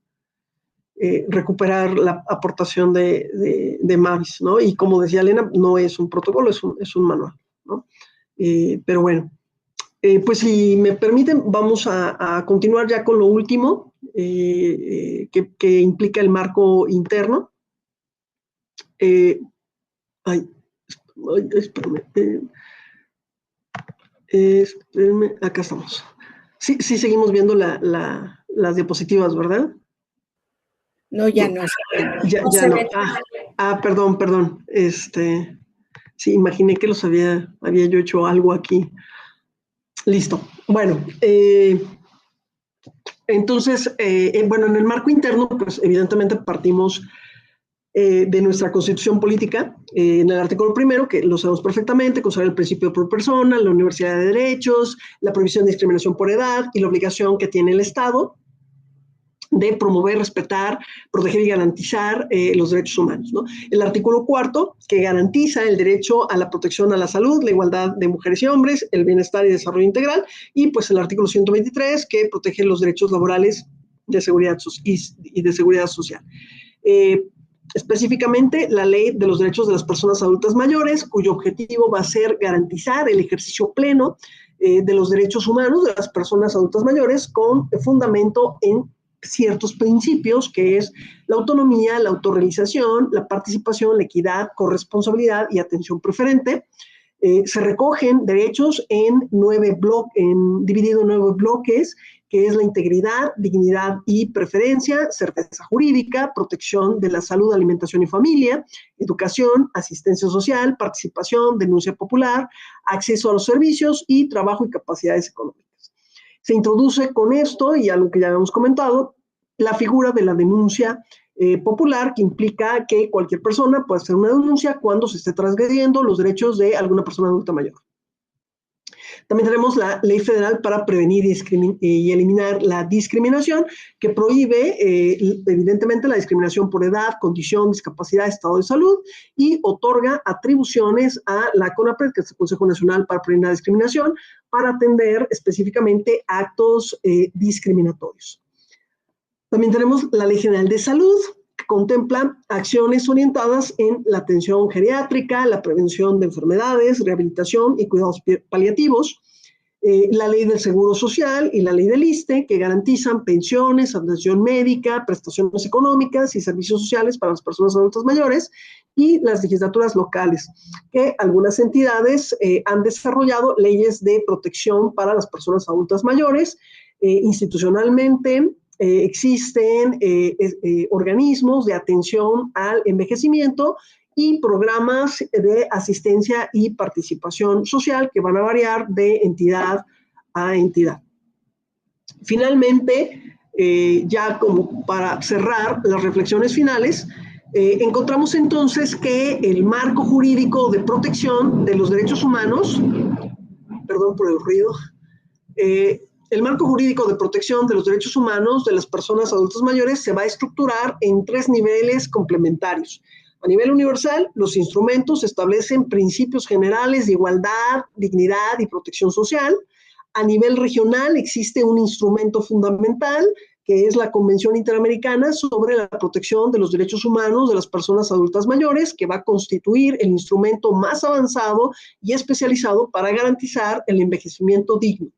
recuperar la aportación de Mavis, ¿no? Y como decía Elena, no es un protocolo, es un manual, ¿no? Pero bueno, pues si me permiten, vamos a continuar ya con lo último, que implica el marco interno. Espérenme, acá estamos. Sí, seguimos viendo las diapositivas, ¿verdad? No, ya no. Ya no. Perdón. Sí, imaginé que había yo hecho algo aquí. Listo. Bueno, entonces, bueno, en el marco interno, pues evidentemente partimos de nuestra Constitución Política, en el artículo 1, que lo sabemos perfectamente, consagra el principio por persona, la universalidad de derechos, la prohibición de discriminación por edad y la obligación que tiene el Estado de promover, respetar, proteger y garantizar los derechos humanos, ¿no? El artículo 4, que garantiza el derecho a la protección a la salud, la igualdad de mujeres y hombres, el bienestar y desarrollo integral, y pues el artículo 123, que protege los derechos laborales de seguridad y de seguridad social. Específicamente, la Ley de los Derechos de las Personas Adultas Mayores, cuyo objetivo va a ser garantizar el ejercicio pleno de los derechos humanos de las personas adultas mayores con fundamento en ciertos principios, que es la autonomía, la autorrealización, la participación, la equidad, corresponsabilidad y atención preferente. Se recogen derechos dividido en 9 bloques, que es la integridad, dignidad y preferencia, certeza jurídica, protección de la salud, alimentación y familia, educación, asistencia social, participación, denuncia popular, acceso a los servicios y trabajo y capacidades económicas. Se introduce con esto, y algo que ya habíamos comentado, la figura de la denuncia popular, que implica que cualquier persona puede hacer una denuncia cuando se esté transgrediendo los derechos de alguna persona adulta mayor. También tenemos la Ley Federal para prevenir y eliminar la discriminación, que prohíbe evidentemente la discriminación por edad, condición, discapacidad, estado de salud, y otorga atribuciones a la CONAPRED, que es el Consejo Nacional para Prevenir la Discriminación, para atender específicamente actos discriminatorios. También tenemos la Ley General de Salud, que contempla acciones orientadas en la atención geriátrica, la prevención de enfermedades, rehabilitación y cuidados paliativos. La Ley del Seguro Social y la Ley del ISSSTE, que garantizan pensiones, atención médica, prestaciones económicas y servicios sociales para las personas adultas mayores, y las legislaturas locales, que algunas entidades han desarrollado leyes de protección para las personas adultas mayores. Institucionalmente, existen organismos de atención al envejecimiento y programas de asistencia y participación social que van a variar de entidad a entidad. Finalmente, ya como para cerrar las reflexiones finales, encontramos entonces que el marco jurídico de protección de los derechos humanos, perdón por el ruido, el marco jurídico de protección de los derechos humanos de las personas adultas mayores se va a estructurar en 3 niveles complementarios. A nivel universal, los instrumentos establecen principios generales de igualdad, dignidad y protección social. A nivel regional existe un instrumento fundamental, que es la Convención Interamericana sobre la protección de los derechos humanos de las personas adultas mayores, que va a constituir el instrumento más avanzado y especializado para garantizar el envejecimiento digno.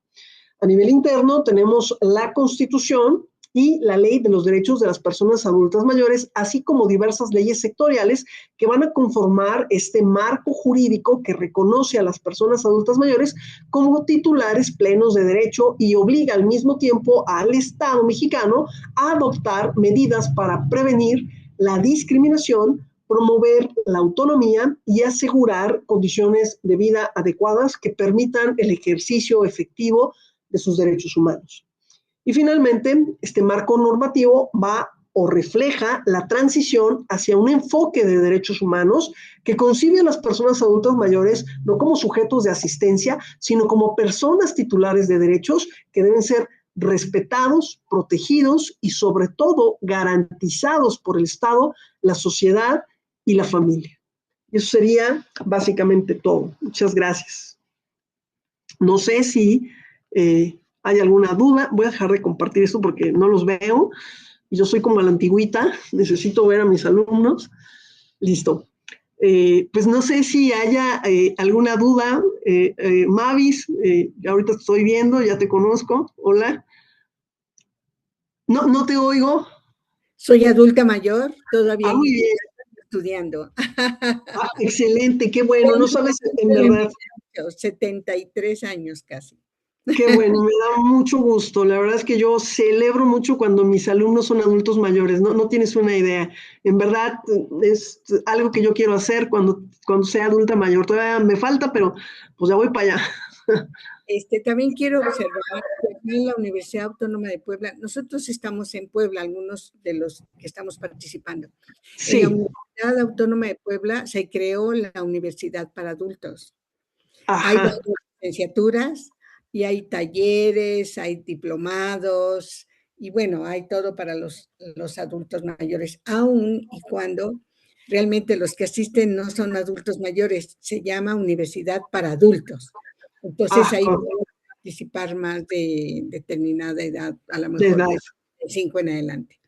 A nivel interno tenemos la Constitución y la Ley de los Derechos de las Personas Adultas Mayores, así como diversas leyes sectoriales que van a conformar este marco jurídico que reconoce a las personas adultas mayores como titulares plenos de derecho y obliga al mismo tiempo al Estado mexicano a adoptar medidas para prevenir la discriminación, promover la autonomía y asegurar condiciones de vida adecuadas que permitan el ejercicio efectivo de sus derechos humanos. Y finalmente, este marco normativo va o refleja la transición hacia un enfoque de derechos humanos que concibe a las personas adultas mayores no como sujetos de asistencia, sino como personas titulares de derechos que deben ser respetados, protegidos y sobre todo garantizados por el Estado, la sociedad y la familia. Eso sería básicamente todo. Muchas gracias. No sé si hay alguna duda. Voy a dejar de compartir esto porque no los veo. Yo soy como a la antigüita, necesito ver a mis alumnos. Listo. Pues no sé si haya alguna duda. Mavis, ahorita te estoy viendo, ya te conozco. Hola. No te oigo. Soy adulta mayor, todavía muy bien. Estudiando. Excelente, qué bueno. No sabes, en verdad. 73 años casi. Qué bueno, me da mucho gusto. La verdad es que yo celebro mucho cuando mis alumnos son adultos mayores. No tienes una idea. En verdad es algo que yo quiero hacer cuando sea adulta mayor. Todavía me falta, pero pues ya voy para allá. También quiero observar que en la Universidad Autónoma de Puebla, nosotros estamos en Puebla, algunos de los que estamos participando. Sí. En la Universidad Autónoma de Puebla se creó la Universidad para Adultos. Ajá. Hay varias licenciaturas y hay talleres, hay diplomados y bueno, hay todo para los adultos mayores, aun y cuando realmente los que asisten no son adultos mayores, se llama Universidad para Adultos. Entonces ahí pueden participar más de determinada edad, a lo mejor de 5 en adelante.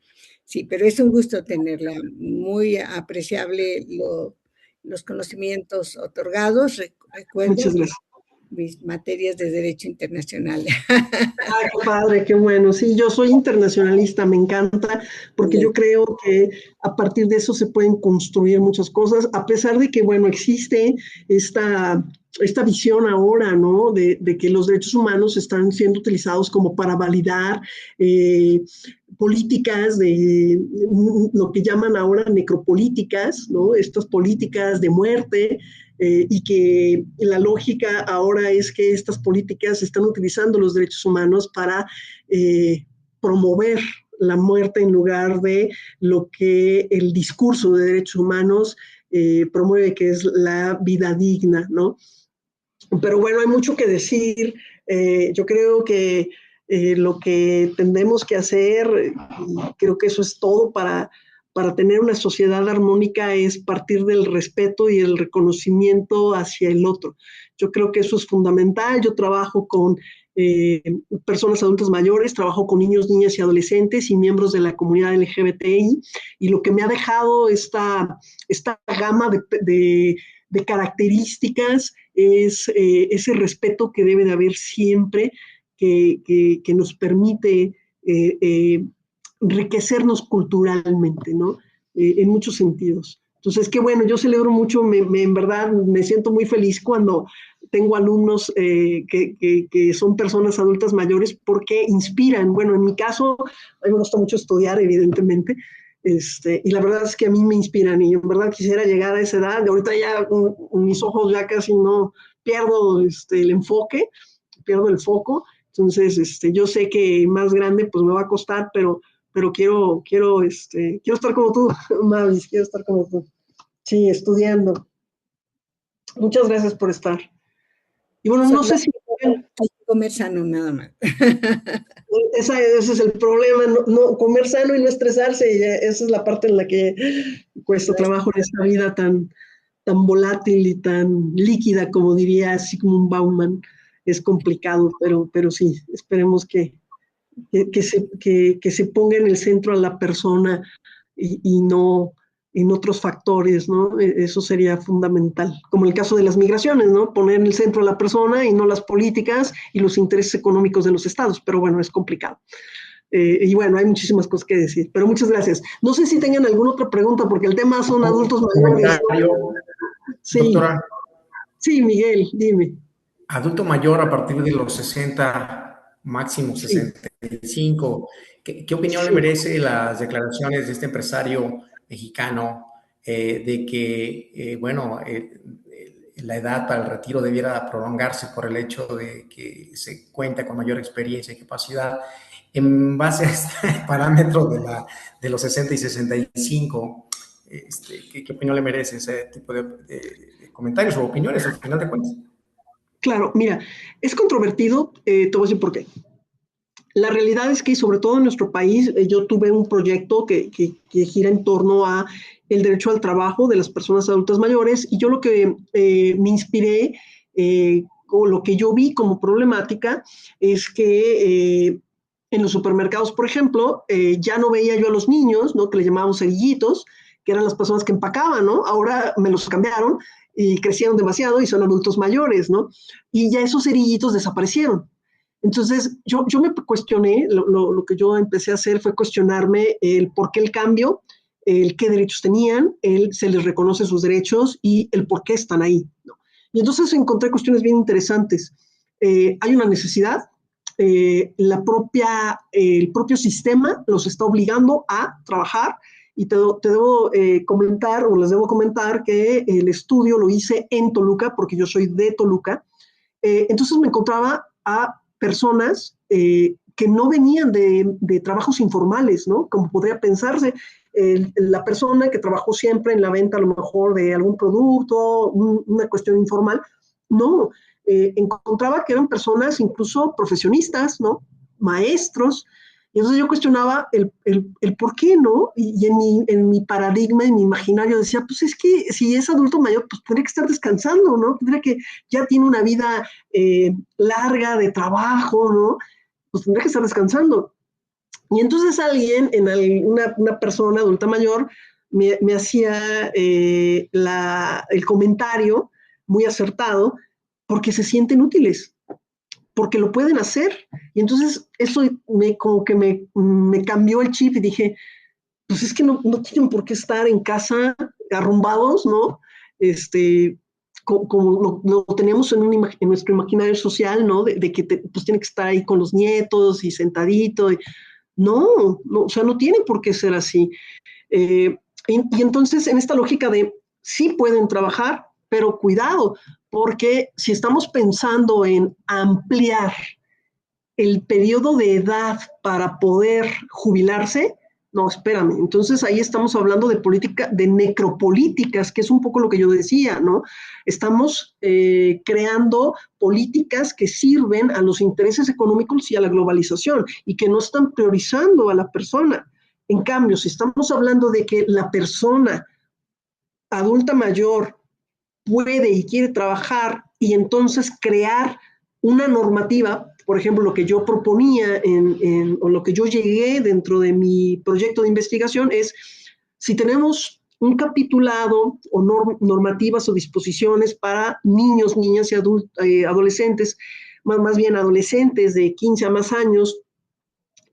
Sí, pero es un gusto tenerla, muy apreciable los conocimientos otorgados. Recuerdo muchas gracias. Mis materias de Derecho Internacional. Qué padre, qué bueno. Sí, yo soy internacionalista, me encanta, porque yo creo que a partir de eso se pueden construir muchas cosas, a pesar de que, bueno, existe esta visión ahora, ¿no? De que los derechos humanos están siendo utilizados como para validar políticas de lo que llaman ahora necropolíticas, ¿no? Estas políticas de muerte, y que la lógica ahora es que estas políticas están utilizando los derechos humanos para promover la muerte en lugar de lo que el discurso de derechos humanos promueve, que es la vida digna, ¿no? Pero bueno, hay mucho que decir. Yo creo que lo que tendremos que hacer, y creo que eso es todo para tener una sociedad armónica, es partir del respeto y el reconocimiento hacia el otro. Yo creo que eso es fundamental. Yo trabajo con personas adultas mayores, trabajo con niños, niñas y adolescentes y miembros de la comunidad LGBTI, y lo que me ha dejado esta gama de características es ese respeto que debe de haber siempre, que nos permite enriquecernos culturalmente, ¿no? En muchos sentidos. Entonces, qué bueno, yo celebro mucho, en verdad me siento muy feliz cuando tengo alumnos que son personas adultas mayores, porque inspiran. Bueno, en mi caso, a mí me gusta mucho estudiar, evidentemente, y la verdad es que a mí me inspiran, y en verdad quisiera llegar a esa edad. Ahorita ya mis ojos ya casi no pierdo el enfoque, pierdo el foco. Entonces, yo sé que más grande pues me va a costar, pero quiero estar como tú, Mavis, quiero estar como tú. Sí, estudiando. Muchas gracias por estar. Y bueno, no sé si... Hay que comer sano, nada más. Ese es el problema, no comer sano y no estresarse. Y esa es la parte en la que cuesta trabajo en esta vida tan volátil y tan líquida, como diría Sigmund Bauman. Es complicado, pero sí, esperemos que se ponga en el centro a la persona y no en otros factores, ¿no? Eso sería fundamental. Como el caso de las migraciones, ¿no? Poner en el centro a la persona y no las políticas y los intereses económicos de los estados, pero bueno, es complicado. Y bueno, hay muchísimas cosas que decir, pero muchas gracias. No sé si tengan alguna otra pregunta, porque el tema son adultos mayores, ¿no? Sí. Doctora. Sí, Miguel, dime. Adulto mayor a partir de los 60, máximo 65. ¿Qué opinión le merece las declaraciones de este empresario mexicano de que, la edad para el retiro debiera prolongarse por el hecho de que se cuenta con mayor experiencia y capacidad? en base a este parámetro de los 60 y 65, ¿qué opinión le merece ese tipo de comentarios o opiniones al final de cuentas? Claro, mira, es controvertido, te voy a decir por qué. La realidad es que, sobre todo en nuestro país, yo tuve un proyecto que gira en torno a el derecho al trabajo de las personas adultas mayores, y yo lo que me inspiré, o lo que yo vi como problemática, es que en los supermercados, por ejemplo, ya no veía yo a los niños, ¿no?, que le llamábamos cerillitos, que eran las personas que empacaban, ¿no? Ahora me los cambiaron y crecieron demasiado y son adultos mayores, ¿no? Y ya esos cerillitos desaparecieron. Entonces, yo me cuestioné, lo que yo empecé a hacer fue cuestionarme el por qué el cambio, el qué derechos tenían, se les reconoce sus derechos y el por qué están ahí, ¿no? Y entonces encontré cuestiones bien interesantes. Hay una necesidad, el propio sistema los está obligando a trabajar, y te debo comentar, o les debo comentar, que el estudio lo hice en Toluca, porque yo soy de Toluca. Entonces me encontraba a personas que no venían de trabajos informales, ¿no? Como podría pensarse, la persona que trabajó siempre en la venta, a lo mejor, de algún producto, una cuestión informal. No, encontraba que eran personas incluso profesionistas, ¿no? Maestros. Y entonces yo cuestionaba el por qué, ¿no? Y en mi paradigma, en mi imaginario, decía, pues es que si es adulto mayor, pues tendría que estar descansando, ¿no? Tendría que, ya tiene una vida larga de trabajo, ¿no? Pues tendría que estar descansando. Y entonces alguien, una persona adulta mayor, me hacía el comentario muy acertado, porque se sienten útiles, porque lo pueden hacer. Y entonces eso como que me cambió el chip, y dije, pues es que no tienen por qué estar en casa arrumbados, ¿no? Como lo tenemos en nuestro imaginario social, ¿no? De que pues tiene que estar ahí con los nietos y sentadito. No, o sea, no tiene por qué ser así. Y entonces, en esta lógica de sí pueden trabajar, pero cuidado, porque si estamos pensando en ampliar el periodo de edad para poder jubilarse, no, espérame. Entonces ahí estamos hablando de política, de necropolíticas, que es un poco lo que yo decía, ¿no? Estamos creando políticas que sirven a los intereses económicos y a la globalización, y que no están priorizando a la persona. En cambio, si estamos hablando de que la persona adulta mayor puede y quiere trabajar, y entonces crear una normativa, por ejemplo, lo que yo proponía o lo que yo llegué dentro de mi proyecto de investigación es, si tenemos un capitulado o normativas o disposiciones para niños, niñas y adolescentes, más bien adolescentes de 15 a más años,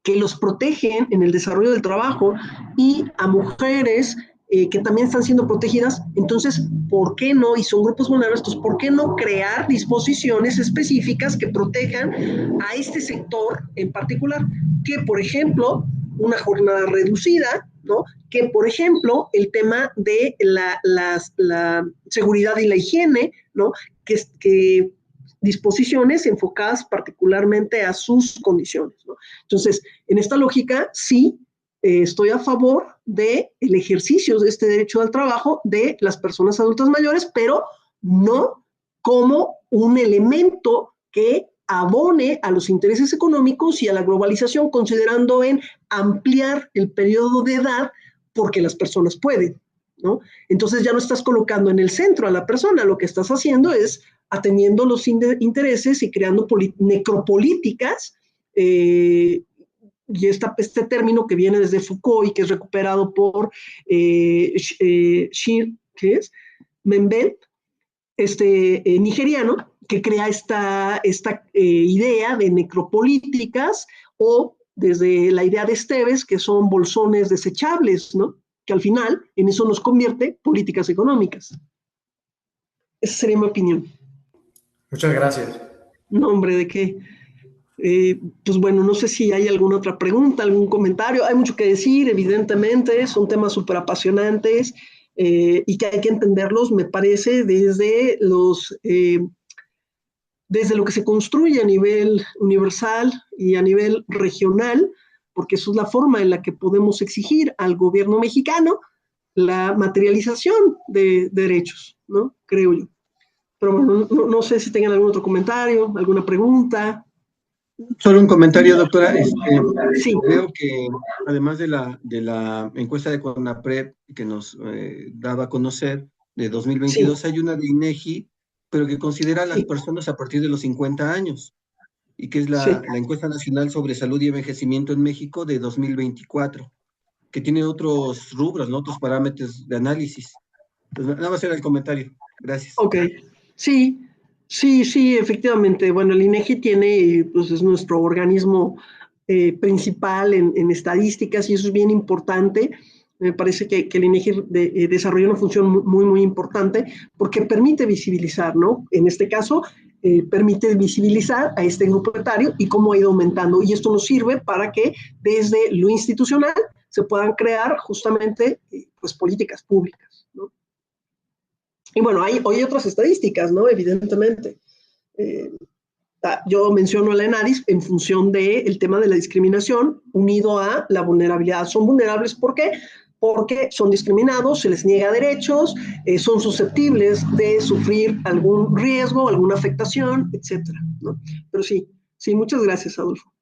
que los protegen en el desarrollo del trabajo, y a mujeres que también están siendo protegidas, entonces, ¿por qué no? Y son grupos vulnerables, entonces, ¿por qué no crear disposiciones específicas que protejan a este sector en particular? Que, por ejemplo, una jornada reducida, ¿no? Que, por ejemplo, el tema de la seguridad y la higiene, ¿no? Que disposiciones enfocadas particularmente a sus condiciones, ¿no? Entonces, en esta lógica, sí, estoy a favor del ejercicio de este derecho al trabajo de las personas adultas mayores, pero no como un elemento que abone a los intereses económicos y a la globalización, considerando en ampliar el periodo de edad porque las personas pueden, ¿no? Entonces ya no estás colocando en el centro a la persona, lo que estás haciendo es atendiendo los intereses y creando necropolíticas, y este término que viene desde Foucault y que es recuperado por Membe, nigeriano, que crea esta idea de necropolíticas, o desde la idea de Esteves, que son bolsones desechables, ¿no? Que al final en eso nos convierte políticas económicas. Esa sería mi opinión. Muchas gracias. No, hombre, ¿de qué? Pues bueno, no sé si hay alguna otra pregunta, algún comentario. Hay mucho que decir, evidentemente, son temas súper apasionantes, y que hay que entenderlos, me parece, desde desde lo que se construye a nivel universal y a nivel regional, porque eso es la forma en la que podemos exigir al gobierno mexicano la materialización de derechos, ¿no? Creo yo. Pero bueno, no sé si tengan algún otro comentario, alguna pregunta. Solo un comentario, doctora. Sí. Veo que además de la encuesta de CONAPRED que nos daba a conocer de 2022, Sí. hay una de INEGI, pero que considera a las Sí. personas a partir de los 50 años, y que es Sí. la encuesta nacional sobre salud y envejecimiento en México de 2024, que tiene otros rubros, ¿no? Otros parámetros de análisis. Entonces, nada más era el comentario. Gracias. Ok, sí, efectivamente. Bueno, el INEGI tiene, pues es nuestro organismo principal en estadísticas y eso es bien importante. Me parece que el INEGI desarrolla una función muy, muy importante porque permite visibilizar, ¿no? En este caso, permite visibilizar a este grupo etario y cómo ha ido aumentando. Y esto nos sirve para que desde lo institucional se puedan crear justamente pues, políticas públicas, ¿no? Y bueno, hay otras estadísticas, ¿no? Evidentemente. Yo menciono la ENADIS en función del tema de la discriminación unido a la vulnerabilidad. Son vulnerables, ¿por qué? Porque son discriminados, se les niega derechos, son susceptibles de sufrir algún riesgo, alguna afectación, etcétera, ¿no? Pero sí, muchas gracias, Adolfo.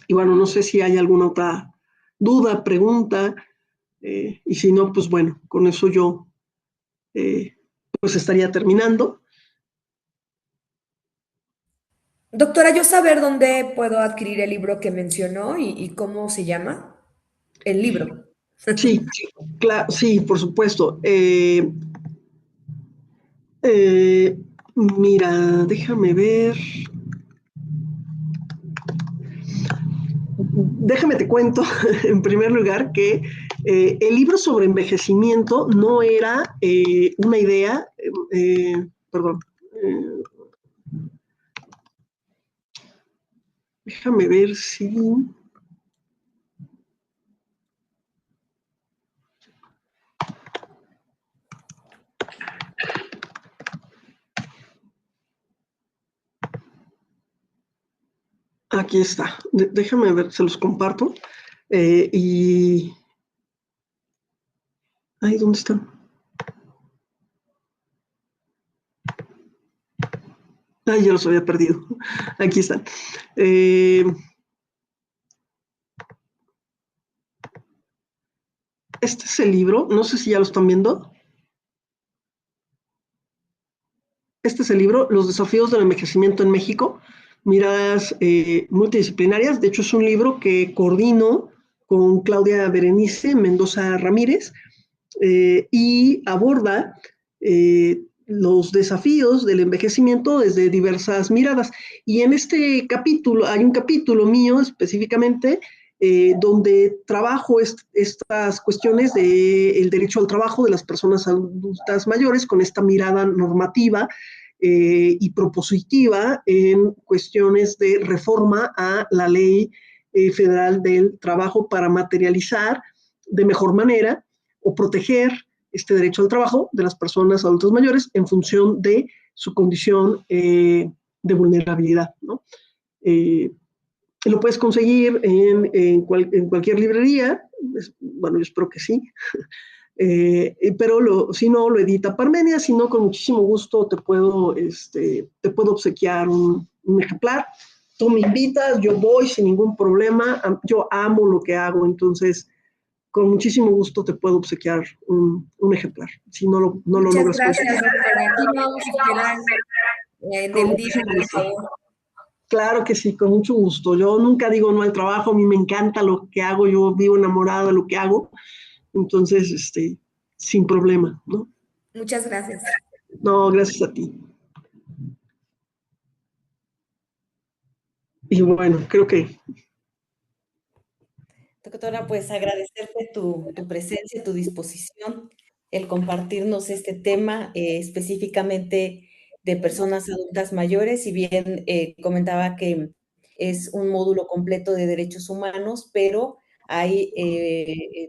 Y bueno, no sé si hay alguna otra duda, pregunta, y si no, pues bueno, con eso yo pues estaría terminando. Doctora, ¿yo saber dónde puedo adquirir el libro que mencionó y cómo se llama? El libro. Sí, claro, sí, por supuesto. Mira, déjame ver. Déjame te cuento, en primer lugar, que el libro sobre envejecimiento no era una idea, perdón, déjame ver si... Aquí está, déjame ver, se los comparto. Ay, ¿dónde están? Ay, ya los había perdido. Aquí están. Este es el libro, no sé si ya lo están viendo. Este es el libro, Los desafíos del envejecimiento en México, miradas multidisciplinarias. De hecho, es un libro que coordino con Claudia Berenice Mendoza Ramírez y aborda los desafíos del envejecimiento desde diversas miradas. Y en este capítulo, hay un capítulo mío específicamente donde trabajo estas cuestiones del derecho al trabajo de las personas adultas mayores con esta mirada normativa y propositiva en cuestiones de reforma a la ley federal del trabajo para materializar de mejor manera o proteger este derecho al trabajo de las personas adultas mayores en función de su condición de vulnerabilidad, ¿no? Lo puedes conseguir en cualquier librería, bueno, yo espero que sí, pero si no, lo edita Parmenia, si no, con muchísimo gusto te puedo obsequiar un ejemplar. Tú me invitas, yo voy sin ningún problema, yo amo lo que hago, entonces con muchísimo gusto te puedo obsequiar un ejemplar, si no lo Muchas logras gracias, conseguir. doctora. Aquí vamos a esperar en el día, por favor. Claro que sí, con mucho gusto. Yo nunca digo no al trabajo, a mí me encanta lo que hago, yo vivo enamorada de lo que hago, entonces, sin problema, ¿no? Muchas gracias. No, gracias a ti. Y bueno, creo que... Doctora, pues agradecerte tu presencia, tu disposición, el compartirnos este tema específicamente de personas adultas mayores. Si bien comentaba que es un módulo completo de derechos humanos, pero hay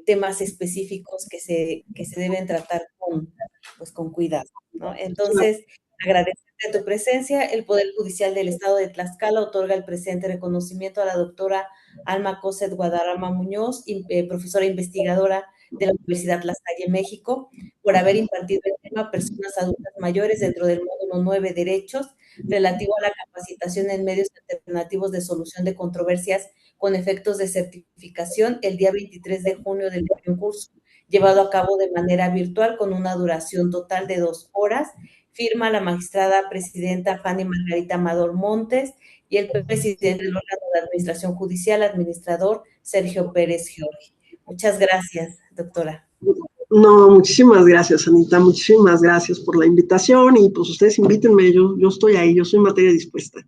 temas específicos que se deben tratar con cuidado, ¿no? Entonces, agradecer De tu presencia, el Poder Judicial del Estado de Tlaxcala otorga el presente reconocimiento a la doctora Alma Cosset Guadarrama Muñoz, profesora investigadora de la Universidad La Salle, México, por haber impartido el tema Personas Adultas Mayores dentro del módulo 9 Derechos, relativo a la capacitación en medios alternativos de solución de controversias con efectos de certificación el día 23 de junio del año en curso, llevado a cabo de manera virtual con una duración total de 2 horas. Firma la magistrada presidenta Fanny Margarita Amador Montes y el presidente del órgano de administración judicial, administrador Sergio Pérez Giorgi. Muchas gracias, doctora. No, muchísimas gracias, Anita, muchísimas gracias por la invitación y pues ustedes invítenme, yo estoy ahí, yo soy materia dispuesta.